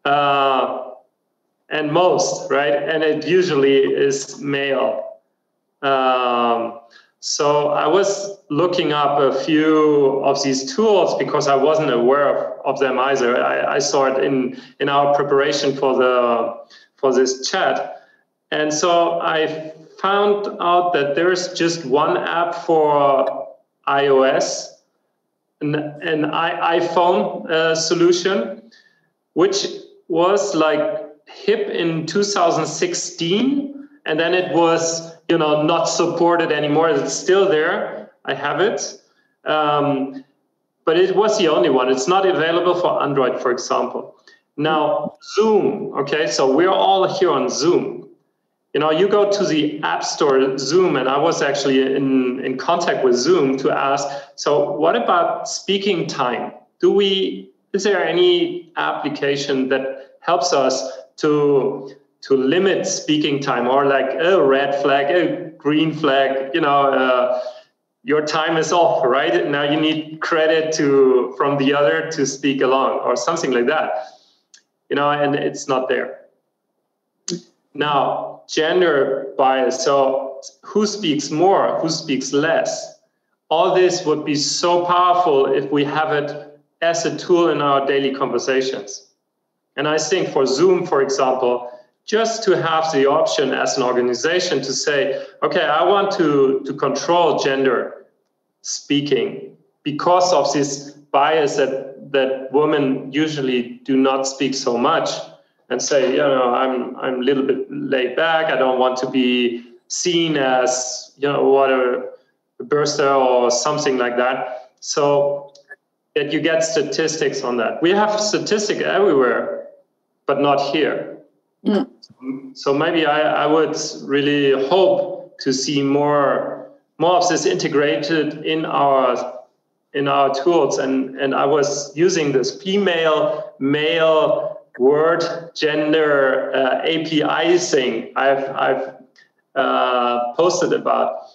and most, right? And it usually is male. So I was looking up a few of these tools because I wasn't aware of them either. I saw it in our preparation for this chat. And so I found out that there's just one app for iOS, an iPhone solution, which was like hip in 2016, and then it was not supported anymore. It's still there. I have it. But it was the only one. It's not available for Android, for example. Now, Zoom, okay, so we're all here on Zoom. You go to the App Store, Zoom, and I was actually in contact with Zoom to ask, so what about speaking time? Is there any application that helps us to limit speaking time, or like a red flag, a green flag, your time is off, right? Now you need credit from the other to speak along or something like that, and it's not there. Now, gender bias. So who speaks more, who speaks less? All this would be so powerful if we have it as a tool in our daily conversations. And I think for Zoom, for example, just to have the option as an organization to say, okay, I want to control gender speaking because of this bias that women usually do not speak so much. and say, I'm a little bit laid back. I don't want to be seen as, what a burster or something like that. So that you get statistics on that. We have statistics everywhere, but not here. Mm. So maybe I would really hope to see more of this integrated in our tools. And I was using this female, male, word, gender API thing I've posted about.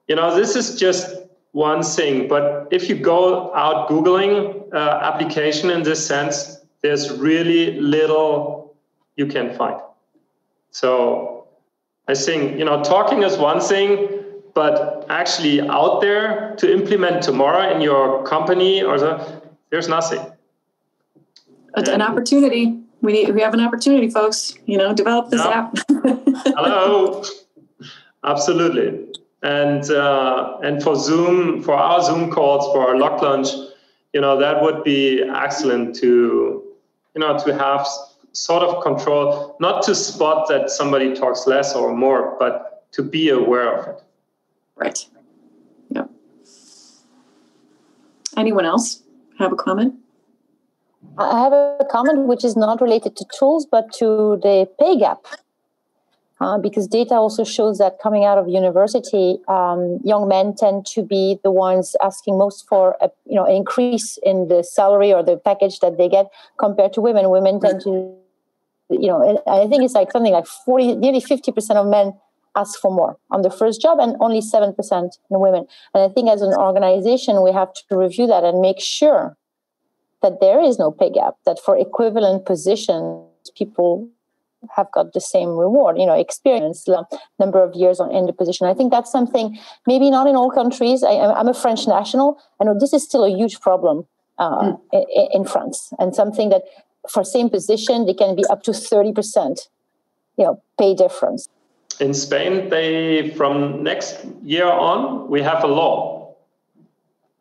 This is just one thing, but if you go out Googling application in this sense, there's really little you can find. So I think, talking is one thing, but actually out there to implement tomorrow in your company there's nothing. An opportunity. We have an opportunity, folks. Develop this app. Hello. Absolutely. And for Zoom, for our Zoom calls, for our Lock Lunch, that would be excellent to have sort of control, not to spot that somebody talks less or more, but to be aware of it. Right. Yep. Anyone else have a comment? I have a comment which is not related to tools, but to the pay gap. Because data also shows that coming out of university, young men tend to be the ones asking most for an increase in the salary or the package that they get compared to women. Women tend to, I think it's like something like nearly 50% of men ask for more on the first job and only 7% in women. And I think as an organization, we have to review that and make sure that there is no pay gap, that for equivalent positions, people have got the same reward, experience, number of years in the position. I think that's something, maybe not in all countries. I'm a French national. I know this is still a huge problem in France, and something that for same position, they can be up to 30%, pay difference. In Spain, from next year on, we have a law.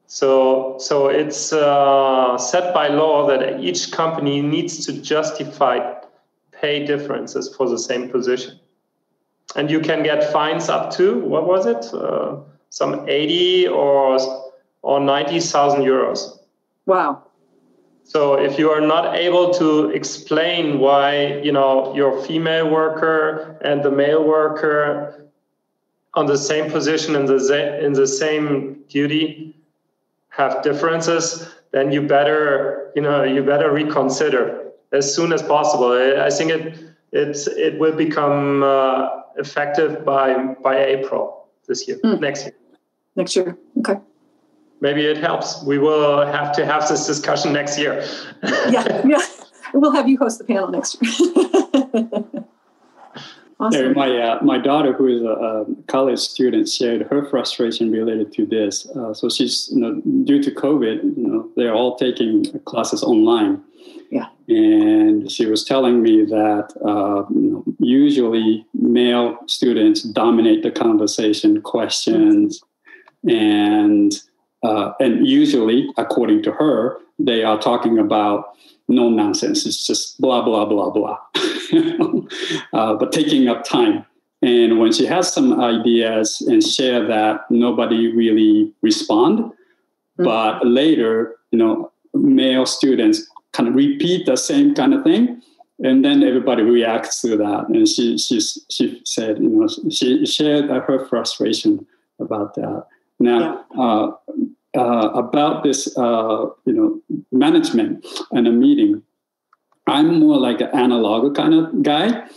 So it's set by law that each company needs to justify pay differences for the same position. And you can get fines up to, what was it? Some 80 or 90,000 euros. Wow. So if you are not able to explain why, your female worker and the male worker on the same position in the same duty have differences, then you better reconsider as soon as possible. I think it will become effective by April this year, next year. Next year, okay. Maybe it helps. We will have to have this discussion next year. yeah. We'll have you host the panel next year. Awesome. My daughter, who is a college student, shared her frustration related to this. So she's, due to COVID, they're all taking classes online. Yeah. And she was telling me that usually male students dominate the conversation, questions, and usually, according to her, they are talking about no nonsense. It's just blah, blah, blah, blah. But taking up time. And when she has some ideas and share that, nobody really respond. Mm-hmm. But later, male students kind of repeat the same kind of thing. And then everybody reacts to that. And she said, she shared her frustration about that. Now, about this, management and a meeting, I'm more like an analog kind of guy.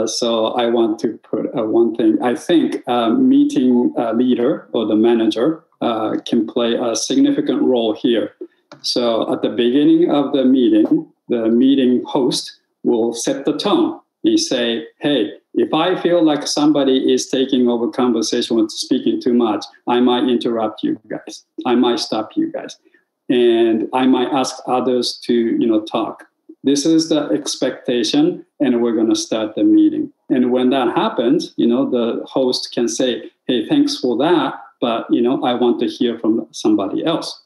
So I want to put one thing. I think meeting leader or the manager can play a significant role here. So at the beginning of the meeting host will set the tone. He say, hey, if I feel like somebody is taking over conversation or speaking too much, I might interrupt you guys. I might stop you guys. And I might ask others to, talk. This is the expectation, and we're going to start the meeting. And when that happens, the host can say, hey, thanks for that, but, I want to hear from somebody else.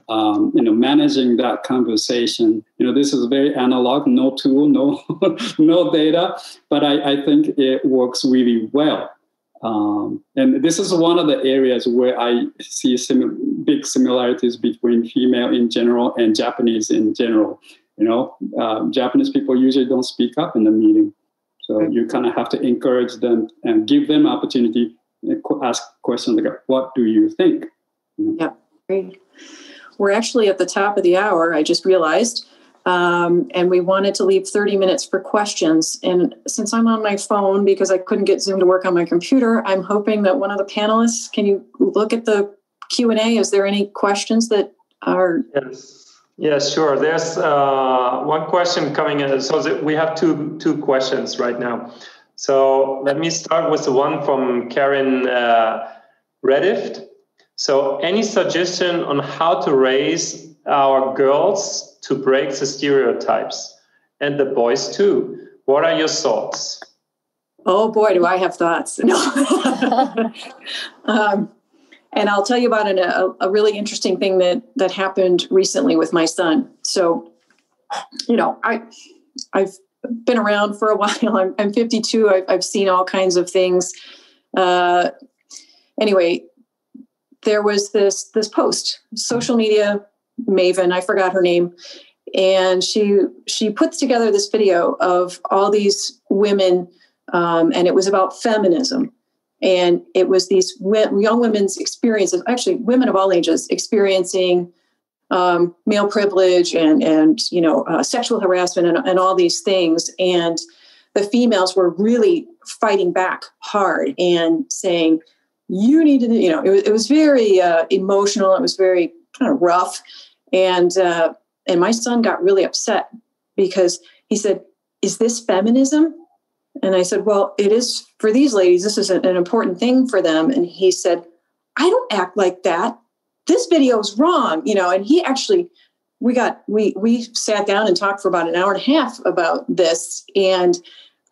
managing that conversation. This is very analog, no tool, no data, but I think it works really well. And this is one of the areas where I see big similarities between female in general and Japanese in general. Japanese people usually don't speak up in the meeting. So you kind of have to encourage them and give them opportunity and ask questions like, what do you think? Yeah, great. We're actually at the top of the hour, I just realized, and we wanted to leave 30 minutes for questions. And since I'm on my phone because I couldn't get Zoom to work on my computer, I'm hoping that one of the panelists, can you look at the Q&A? Is there any questions that are... Yes, sure. There's one question coming in. So we have two questions right now. So let me start with the one from Karen Redift. So any suggestion on how to raise our girls to break the stereotypes, and the boys too? What are your thoughts? Oh boy, do I have thoughts. No. And I'll tell you about a really interesting thing that happened recently with my son. So, I've been around for a while. I'm 52. I've seen all kinds of things. Anyway, there was this post, social media maven, I forgot her name, and she put together this video of all these women, and it was about feminism. And it was these young women's experiences, actually women of all ages, experiencing male privilege and sexual harassment and all these things. And the females were really fighting back hard and saying, you need to, it was very emotional. It was very kind of rough. And my son got really upset because he said, is this feminism? And I said, well, it is for these ladies. This is an important thing for them. And he said, I don't act like that. This video is wrong. And he actually, we sat down and talked for about an hour and a half about this. And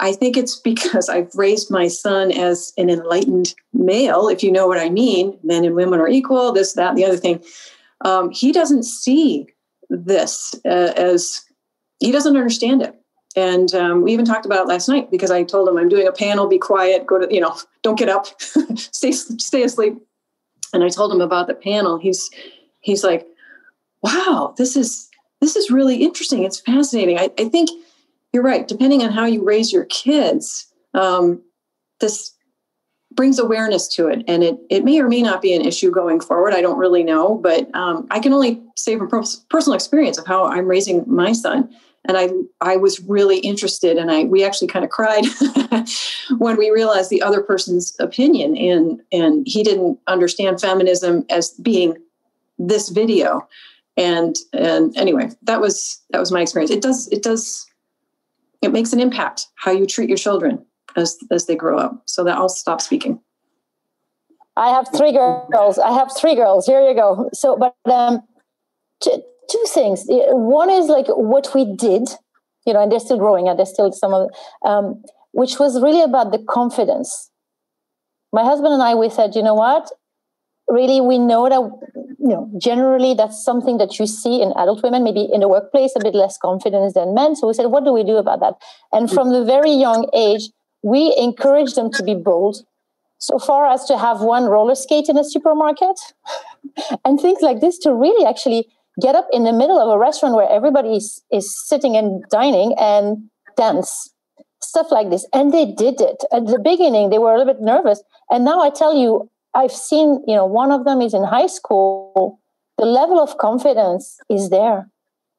I think it's because I've raised my son as an enlightened male, if you know what I mean. Men and women are equal, this, that, and the other thing. He doesn't see this as, he doesn't understand it. And we even talked about it last night because I told him I'm doing a panel, be quiet, go to, don't get up, stay asleep. And I told him about the panel. He's like, wow, this is really interesting. It's fascinating. I think you're right. Depending on how you raise your kids, this brings awareness to it. And it may or may not be an issue going forward. I don't really know, but I can only say from personal experience of how I'm raising my son. And I was really interested, and we actually kind of cried when we realized the other person's opinion, and he didn't understand feminism as being this video. And anyway, that was my experience. It makes an impact how you treat your children as they grow up. So that I'll stop speaking. I have three girls. Here you go. So, but two things. One is like what we did, and they're still growing, and there's still some of, which was really about the confidence. My husband and I, we said, you know what? Really, we know that, generally that's something that you see in adult women, maybe in the workplace, a bit less confidence than men. So we said, what do we do about that? And from the very young age, we encourage them to be bold, so far as to have one roller skate in a supermarket and things like this, to really actually get up in the middle of a restaurant where everybody is sitting and dining and dance, stuff like this. And they did it. At the beginning, they were a little bit nervous. And now I tell you, I've seen, one of them is in high school. The level of confidence is there.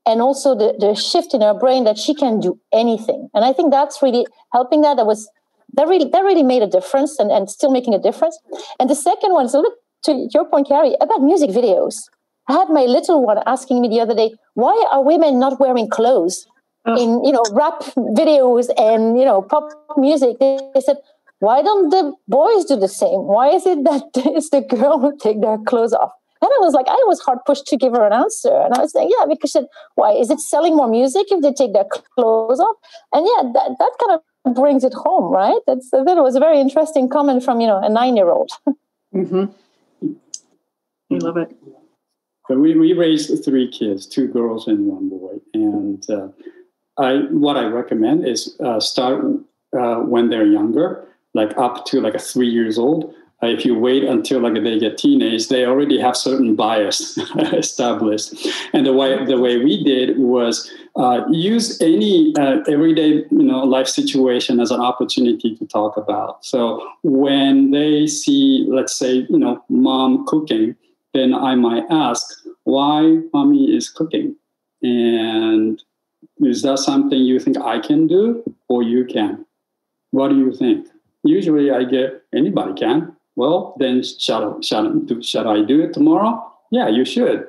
And also the shift in her brain that she can do anything. And I think that's really helping that. That really made a difference and still making a difference. And the second one is a little to your point, Carrie, about music videos. I had my little one asking me the other day, why are women not wearing clothes in, rap videos and, pop music? They said, why don't the boys do the same? Why is it that it's the girl who take their clothes off? And I was hard pushed to give her an answer. And I was saying, yeah, because why? Is it selling more music if they take their clothes off? And yeah, that kind of brings it home, right? That was a very interesting comment from, a 9-year-old. Mm-hmm. I love it. But we raised 3 kids, 2 girls and 1 boy. And what I recommend is start when they're younger, like up to like 3 years old. If you wait until like they get teenage, they already have certain bias established. And the way we did was use any everyday life situation as an opportunity to talk about. So when they see, let's say, mom cooking, then I might ask why mommy is cooking, and is that something you think I can do or you can? What do you think? Usually I get anybody can. Well, then shall I do it tomorrow? Yeah, you should.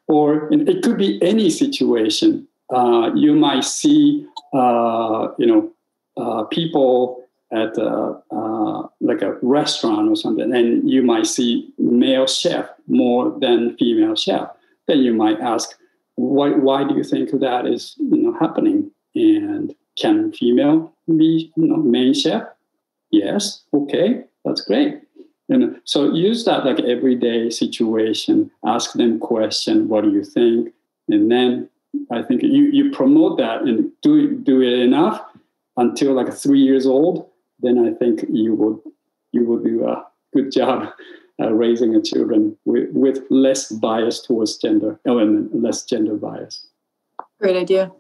Or it could be any situation. You might see, people at like a restaurant or something, and you might see male chef more than female chef. Then you might ask, why do you think that is happening? And can female be main chef? Yes. Okay, that's great. So use that like everyday situation. Ask them question. What do you think? And then I think you promote that and do it enough until like 3 years old. Then I think you will do a good job raising a children with less bias towards gender element, less gender bias. Great idea.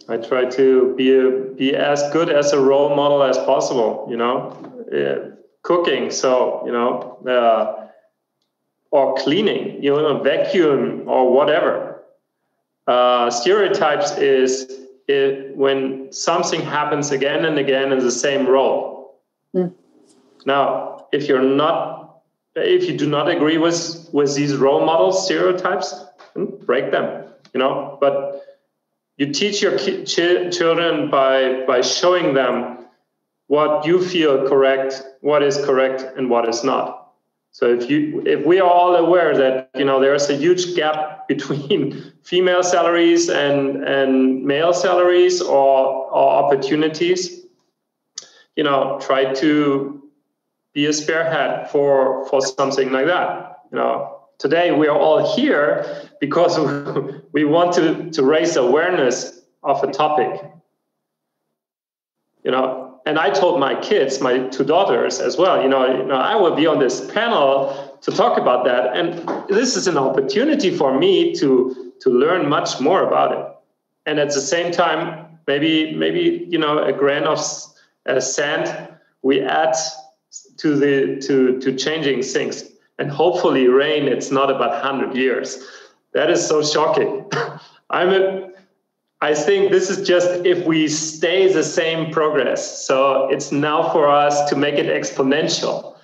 I try to be as good as a role model as possible, cooking. So, or cleaning, vacuum or whatever. Stereotypes is when something happens again and again in the same role. Now, if you do not agree with these role models, stereotypes, break them, but you teach your children by showing them what you feel correct, what is correct, and what is not. So if we are all aware that there's a huge gap between female salaries and male salaries or opportunities, try to be a spearhead for something like that. Today we are all here because we want to raise awareness of a topic. And I told my kids, my 2 daughters as well, I will be on this panel to talk about that. And this is an opportunity for me to learn much more about it. And at the same time, maybe a grain of sand we add to changing things. And hopefully rain, it's not about 100 years. That is so shocking. I think this is just if we stay the same progress. So it's now for us to make it exponential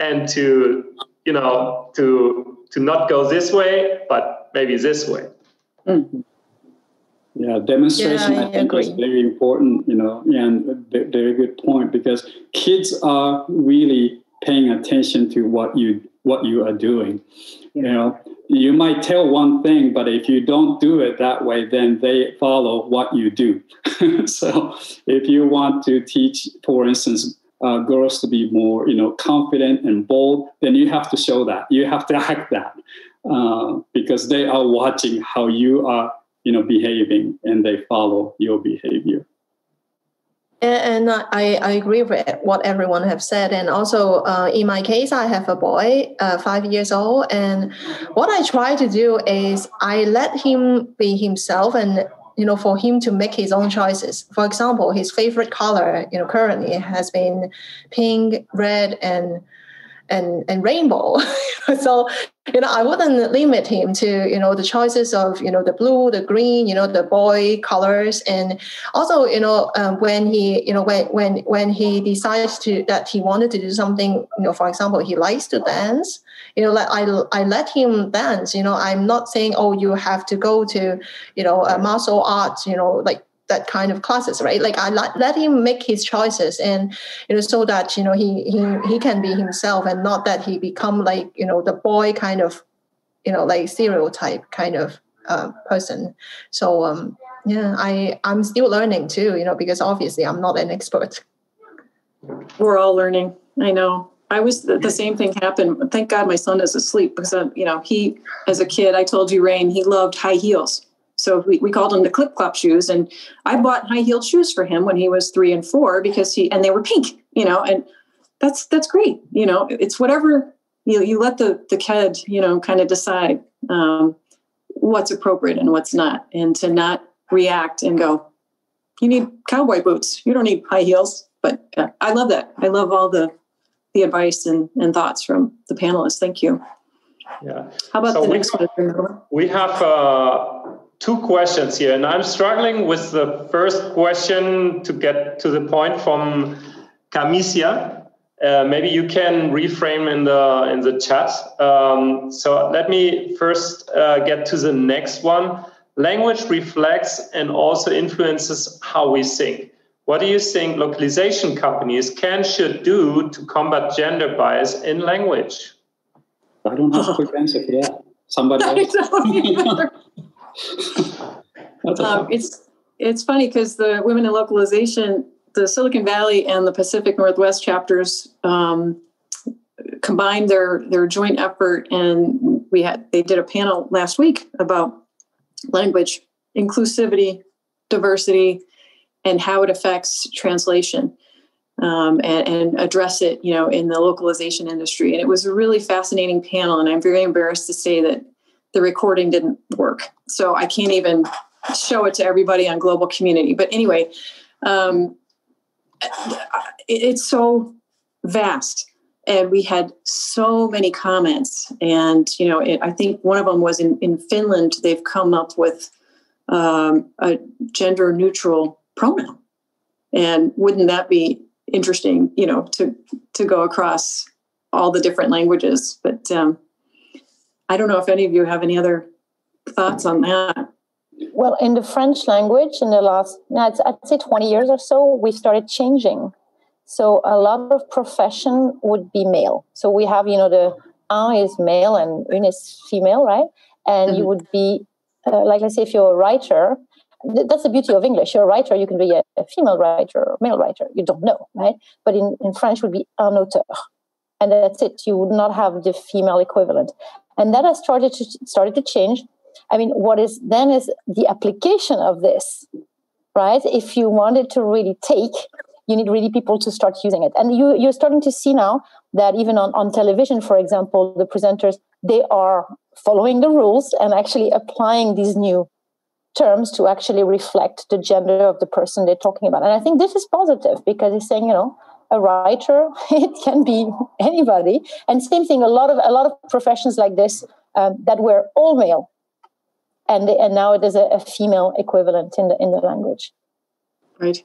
and to not go this way, but maybe this way. Mm-hmm. Yeah, demonstration I think is very important, and very good point, because kids are really paying attention to what you are doing. You might tell one thing, but if you don't do it that way, then they follow what you do. So if you want to teach, for instance, girls to be more, confident and bold, then you have to show that. You have to act that because they are watching how you are, behaving, and they follow your behavior. And I agree with what everyone have said. And also, in my case, I have a boy, 5 years old. And what I try to do is I let him be himself and, for him to make his own choices. For example, his favorite color, currently has been pink, red, and rainbow. So, I wouldn't limit him to, the choices of, the blue, the green, the boy colors. And also, when he, when he decides that he wanted to do something, for example, he likes to dance, I let him dance. I'm not saying, oh, you have to go to, martial arts, like that kind of classes, right? Like I let him make his choices, and so that he can be himself, and not that he become like the boy kind of like stereotype kind of person. So I'm still learning too, because obviously I'm not an expert. We're all learning. I know. I was the same thing happened. Thank God my son is asleep because, he, as a kid, I told you, Rain, he loved high heels. So we called them the clip-clop shoes. And I bought high-heeled shoes for him when he was 3 and 4 because and they were pink, and that's great. It's whatever you let the kid, kind of decide what's appropriate and what's not, and to not react and go, you need cowboy boots. You don't need high heels. But I love that. I love all the advice and thoughts from the panelists. Thank you. Yeah. How about the next one? We have 2 questions here, and I'm struggling with the first question to get to the point from Camisia. Maybe you can reframe in the chat. So let me first get to the next one. Language reflects and also influences how we think. What do you think localization companies should do to combat gender bias in language? I don't have a quick answer for that. Somebody else? It's funny because the Women in Localization, the Silicon Valley and the Pacific Northwest chapters combined their joint effort, and they did a panel last week about language inclusivity, diversity, and how it affects translation, and address it, in the localization industry. And it was a really fascinating panel. And I'm very embarrassed to say that the recording didn't work. So I can't even show it to everybody on Global Community. But anyway, it's so vast. And we had so many comments. And, I think one of them was in Finland, they've come up with a gender neutral pronoun. And wouldn't that be interesting, to go across all the different languages? But I don't know if any of you have any other thoughts on that. Well, in the French language, in the last, I'd say 20 years or so, we started changing. So a lot of profession would be male. So we have, the un is male and une is female, right? And you would be, like, let's say if you're a writer, that's the beauty of English. You're a writer, you can be a female writer or male writer. You don't know, right? But in French would be un auteur. And that's it. You would not have the female equivalent. And that has started to change. I mean, what is then is the application of this, right? If you wanted to really take, you need really people to start using it. And you're starting to see now that even on television, for example, the presenters, they are following the rules and actually applying these new terms to actually reflect the gender of the person they're talking about. And I think this is positive because it's saying, a writer, it can be anybody. And same thing, a lot of professions like this that were all male. And now it is a female equivalent in the language. Right.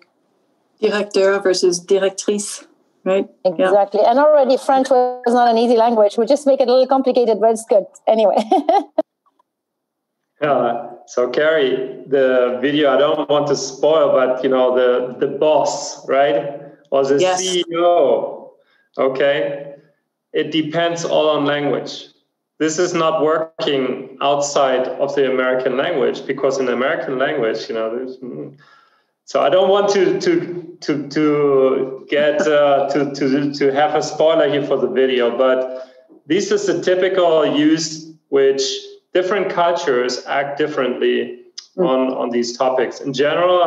Directeur versus directrice, right? Exactly. Yeah. And already French was not an easy language. We just make it a little complicated, but it's good. Anyway. So Carrie, the video, I don't want to spoil, but the boss, right? Or the CEO. Okay. It depends all on language. This is not working outside of the American language because in American language, there's. So I don't want to get to have a spoiler here for the video, but this is the typical use which different cultures act differently on these topics. In general,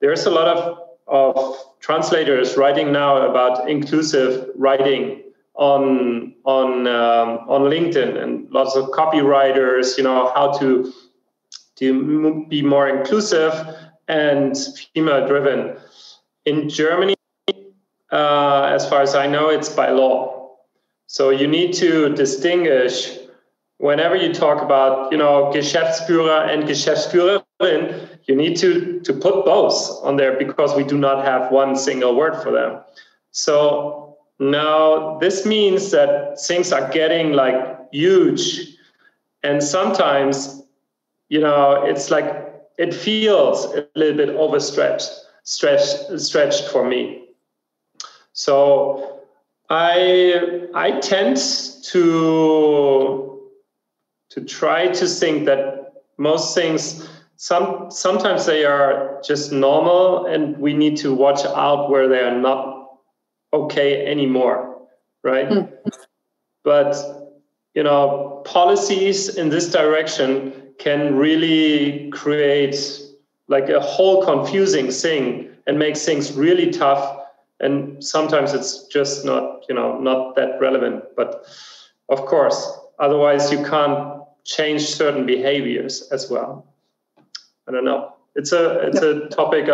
there's a lot of translators writing now about inclusive writing on LinkedIn, and lots of copywriters, how to be more inclusive and female driven. In Germany, as far as I know, it's by law. So you need to distinguish whenever you talk about, Geschäftsführer and Geschäftsführerin, you need to put both on there because we do not have one single word for them. So now this means that things are getting huge, and sometimes, it's like, it feels a little bit overstretched, stretched for me. So I tend to try to think that most things, sometimes they are just normal, and we need to watch out where they are not okay anymore. right? But, policies in this direction can really create like a whole confusing thing and make things really tough. And sometimes it's just not that relevant. But of course, otherwise you can't change certain behaviors as well. I don't know. It's a topic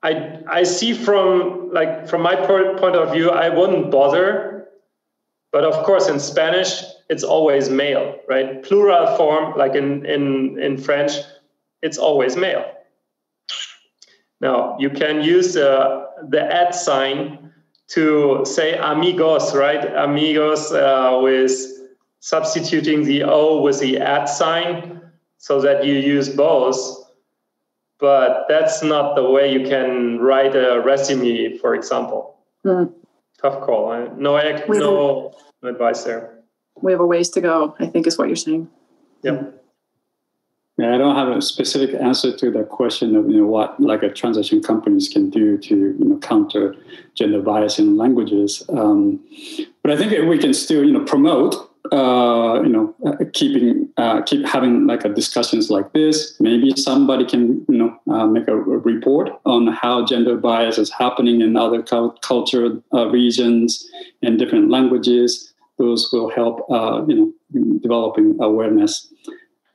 I see from my point of view, I wouldn't bother. But of course, in Spanish, it's always male, right? Plural form, like in French, it's always male. Now, you can use the at sign to say amigos, right? Amigos with substituting the O with the at sign so that you use both. But that's not the way you can write a resume, for example. Tough call. No advice there. We have a ways to go, I think is what you're saying. Yep. Yeah, I don't have a specific answer to that question of what like a translation companies can do to counter gender bias in languages. But I think we can still promote keep having like a discussions like this. Maybe somebody can make a report on how gender bias is happening in other cultural regions and different languages. Those will help developing awareness.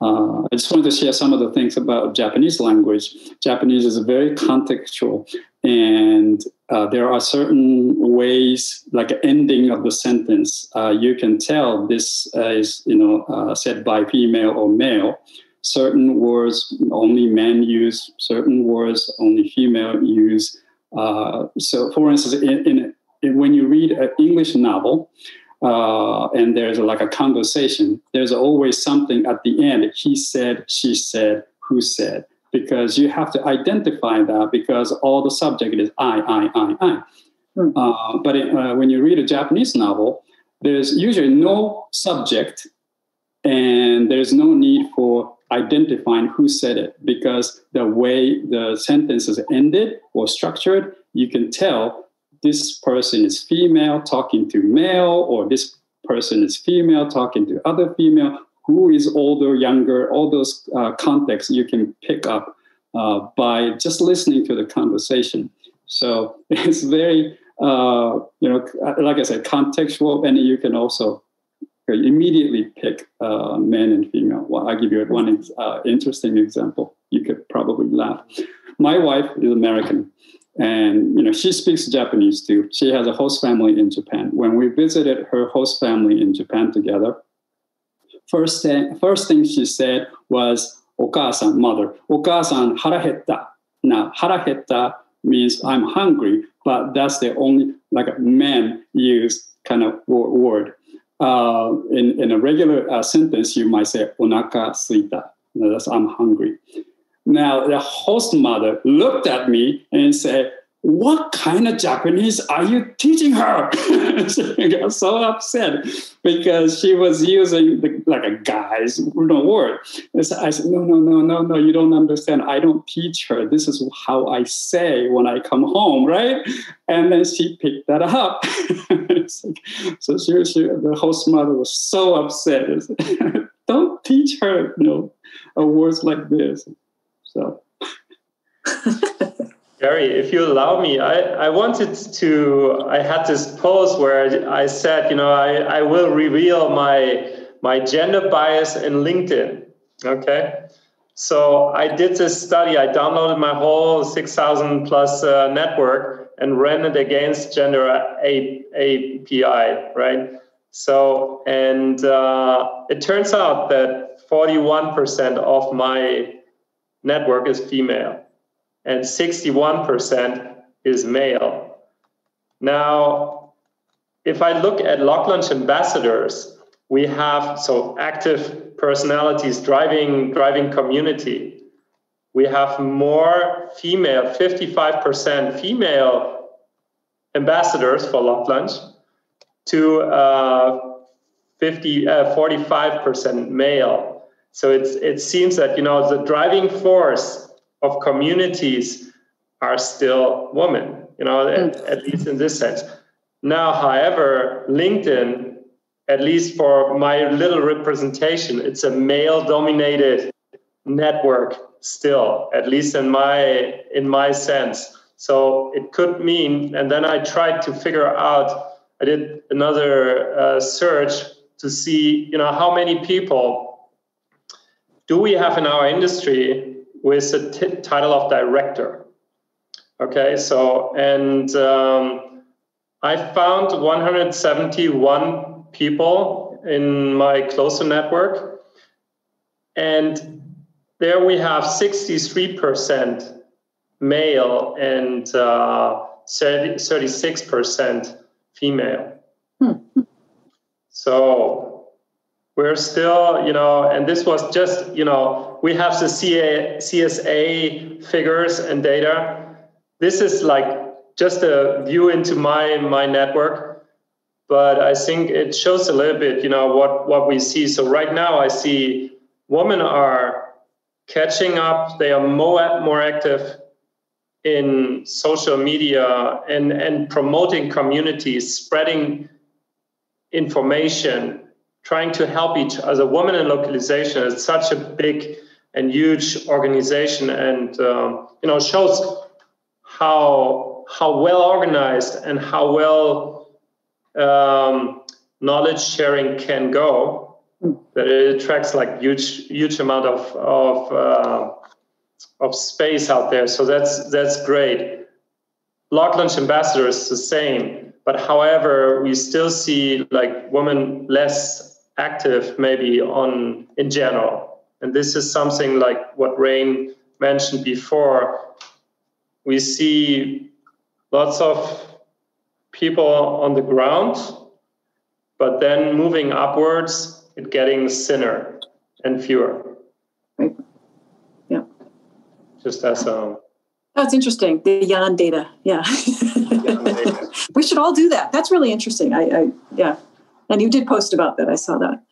I just wanted to share some of the things about Japanese language. Japanese is very contextual, and there are certain ways, like ending of the sentence, you can tell this is said by female or male. Certain words only men use, certain words only female use. So, for instance, when you read an English novel, and there's like a conversation, there's always something at the end. He said, she said, who said, because you have to identify that because all the subject is I. But when you read a Japanese novel, there's usually no subject and there's no need for identifying who said it because the way the sentence is ended or structured, you can tell this person is female talking to male, or this person is female talking to other female, who is older, younger, all those contexts you can pick up by just listening to the conversation. So it's very, like I said, contextual, and you can also immediately pick men and female. Well, I'll give you one interesting example. You could probably laugh. My wife is American. And, she speaks Japanese too. She has a host family in Japan. When we visited her host family in Japan together, first thing she said was, "Okaasan," mother. "Okaasan, harahetta." Now, harahetta means I'm hungry, but that's the only, like, men use kind of word. In a regular sentence, you might say, "Onaka suita." That's I'm hungry. Now, the host mother looked at me and said, "What kind of Japanese are you teaching her?" She got so upset because she was using like a guy's word. So I said, no, you don't understand. I don't teach her. This is how I say when I come home, right? And then she picked that up. So the host mother was so upset. Don't teach her, words like this. So, Gary, if you allow me, I had this post where I said, I will reveal my gender bias in LinkedIn. Okay. So I did this study. I downloaded my whole 6,000 plus network and ran it against Gender API, right? So, and it turns out that 41% of my network is female and 61% is male. Now, if I look at LocLaunch ambassadors, we have active personalities driving community. We have more female, 55% female ambassadors for LocLaunch to 45% male. So it seems that, the driving force of communities are still women, at least in this sense. Now, however, LinkedIn, at least for my little representation, it's a male-dominated network still, at least in my sense. So it could mean, and then I tried to figure out, I did another search to see, how many people do we have in our industry with a title of director? Okay, so, and I found 171 people in my closer network, and there we have 63% male and 36% female. So we're still, and this was just, we have the CSA figures and data. This is like just a view into my network, but I think it shows a little bit, what we see. So right now I see women are catching up. They are more active in social media and promoting communities, spreading information, trying to help each other. Women in Localization is such a big and huge organization, and shows how well organized and how well knowledge sharing can go. That it attracts like huge amount of space out there. So that's great. Lock Lunch Ambassador is the same, but however, we still see like women less active maybe in general. And this is something like what Rain mentioned before. We see lots of people on the ground, but then moving upwards, it's getting thinner and fewer. Right. Yeah. Just as That's interesting. The Jan data. Yeah. We should all do that. That's really interesting. Yeah. And you did post about that. I saw that.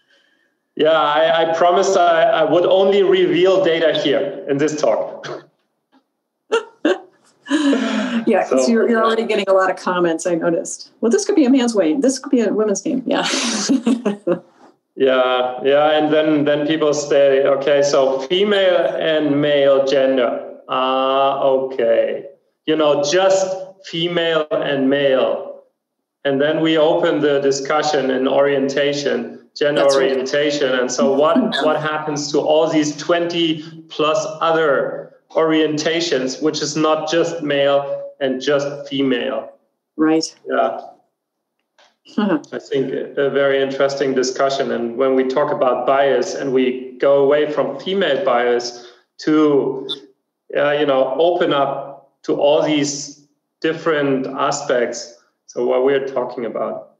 Yeah, I promised I would only reveal data here in this talk. Yeah, because you're already getting a lot of comments, I noticed. Well, this could be a man's game. This could be a women's game. Yeah. Yeah. And then people say, okay, so female and male gender. Okay. Just female and male. And then we open the discussion in orientation, gender That's orientation. Right. And so what happens to all these 20 plus other orientations, which is not just male and just female? Right. Yeah. I think a very interesting discussion. And when we talk about bias and we go away from female bias to, open up to all these different aspects. So what we're talking about,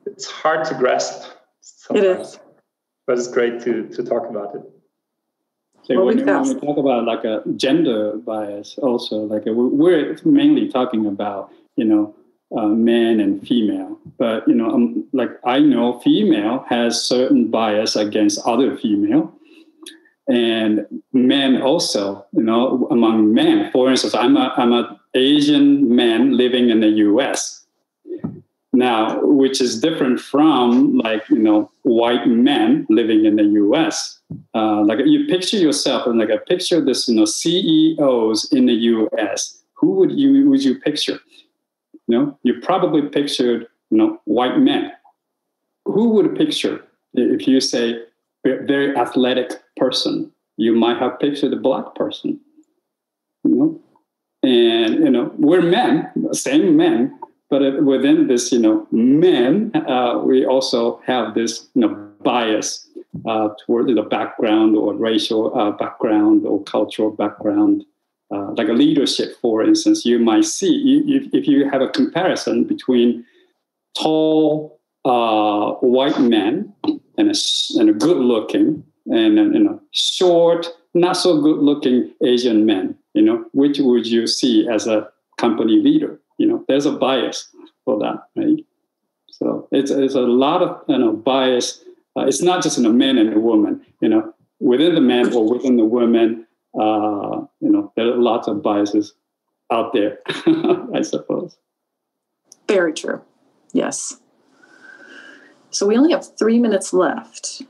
it's hard to grasp sometimes. It is. But it's great to talk about it. So when we talk about like a gender bias also, like we're mainly talking about, man and female, but, like I know female has certain bias against other female, and men also, among men. For instance, I'm an Asian man living in the U.S. now, which is different from like, white men living in the U.S. Like you picture yourself and like I picture this, CEOs in the U.S. Who would you picture? You probably pictured, white men. Who would picture, if you say very athletic person, you might have pictured a black person, And, we're men, same men, but within this, men, we also have this, bias toward the background or racial background or cultural background. Like a leadership, for instance, you might see, if you have a comparison between tall white men and a good-looking and short, not so good-looking Asian men, which would you see as a company leader? There's a bias for that, right? So it's a lot of bias. It's not just in a man and a woman, within the man or within the women. There are lots of biases out there, I suppose. Very true. Yes. So we only have 3 minutes left.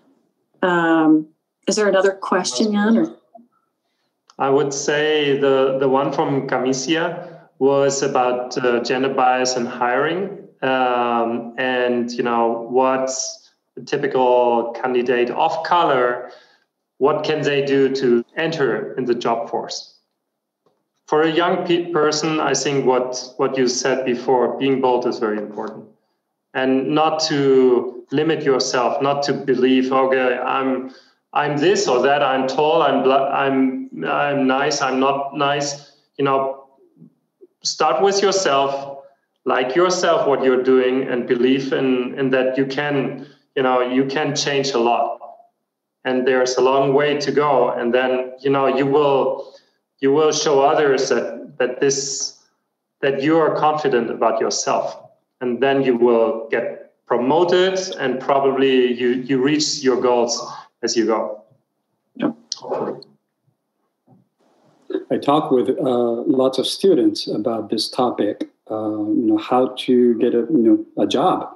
Is there another question, Jan? Or? I would say the one from Kamisia was about gender bias in hiring. And, what's the typical candidate of color, what can they do to enter in the job force? For a young person, I think what you said before, being bold is very important. And not to limit yourself, not to believe, okay, I'm this or that, I'm tall, I'm nice, I'm not nice. Start with yourself, like yourself, what you're doing, and believe in that you can change a lot. And there's a long way to go. And then, you will show others that you are confident about yourself. And then you will get promoted, and probably you reach your goals as you go. Yep. I talk with lots of students about this topic, how to get a job.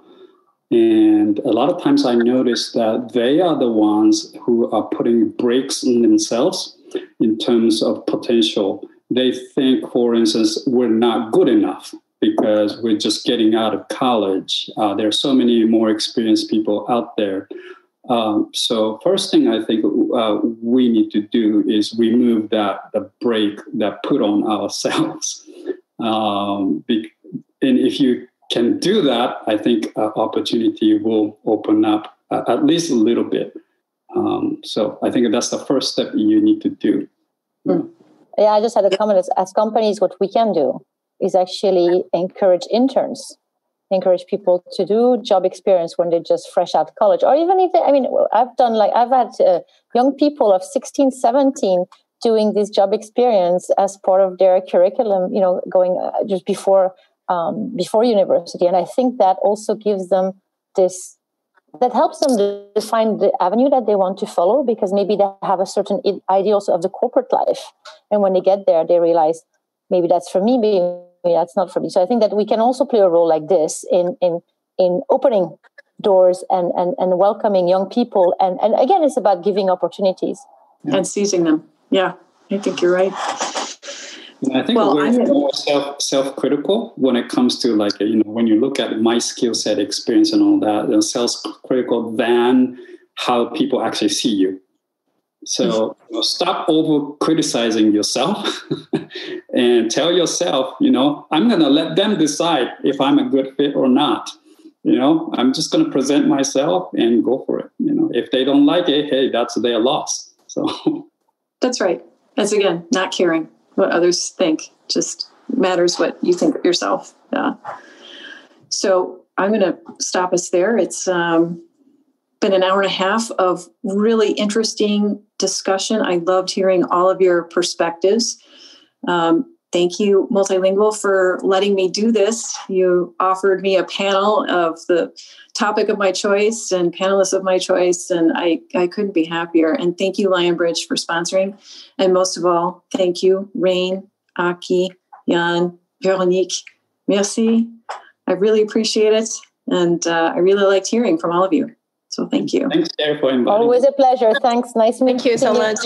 And a lot of times I notice that they are the ones who are putting brakes on themselves in terms of potential. They think, for instance, we're not good enough because we're just getting out of college. There are so many more experienced people out there. So first thing I think we need to do is remove the brake that put on ourselves. And if you can do that, I think opportunity will open up at least a little bit. So I think that's the first step you need to do. Yeah, I just had a comment. As companies, what we can do is actually encourage interns, encourage people to do job experience when they're just fresh out of college. Or even if I've had young people of 16, 17 doing this job experience as part of their curriculum, going just before university. And I think that also gives them that helps them define the avenue that they want to follow, because maybe they have a certain idea also of the corporate life. And when they get there, they realize maybe that's for me, maybe that's not for me. So I think that we can also play a role like this in opening doors and welcoming young people. And again, it's about giving opportunities. And seizing them. Yeah, I think you're right. I think we're more self-critical when it comes to when you look at my skill set, experience and all that, self-critical than how people actually see you. So stop over-criticizing yourself and tell yourself, I'm going to let them decide if I'm a good fit or not. I'm just going to present myself and go for it. If they don't like it, hey, that's their loss. So that's right. That's, again, not caring what others think. Just matters what you think of yourself. Yeah. So I'm going to stop us there. It's been an hour and a half of really interesting discussion. I loved hearing all of your perspectives. Thank you, MultiLingual, for letting me do this. You offered me a panel of the topic of my choice and panelists of my choice, and I couldn't be happier. And thank you, Lionbridge, for sponsoring. And most of all, thank you, Rain, Aki, Jan, Veronique. Merci. I really appreciate it. And I really liked hearing from all of you. So thank you. Thanks, Sarah, for inviting me. Always a pleasure. Thanks. Nice meeting you. Thank you so much.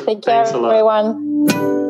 Take care, everyone.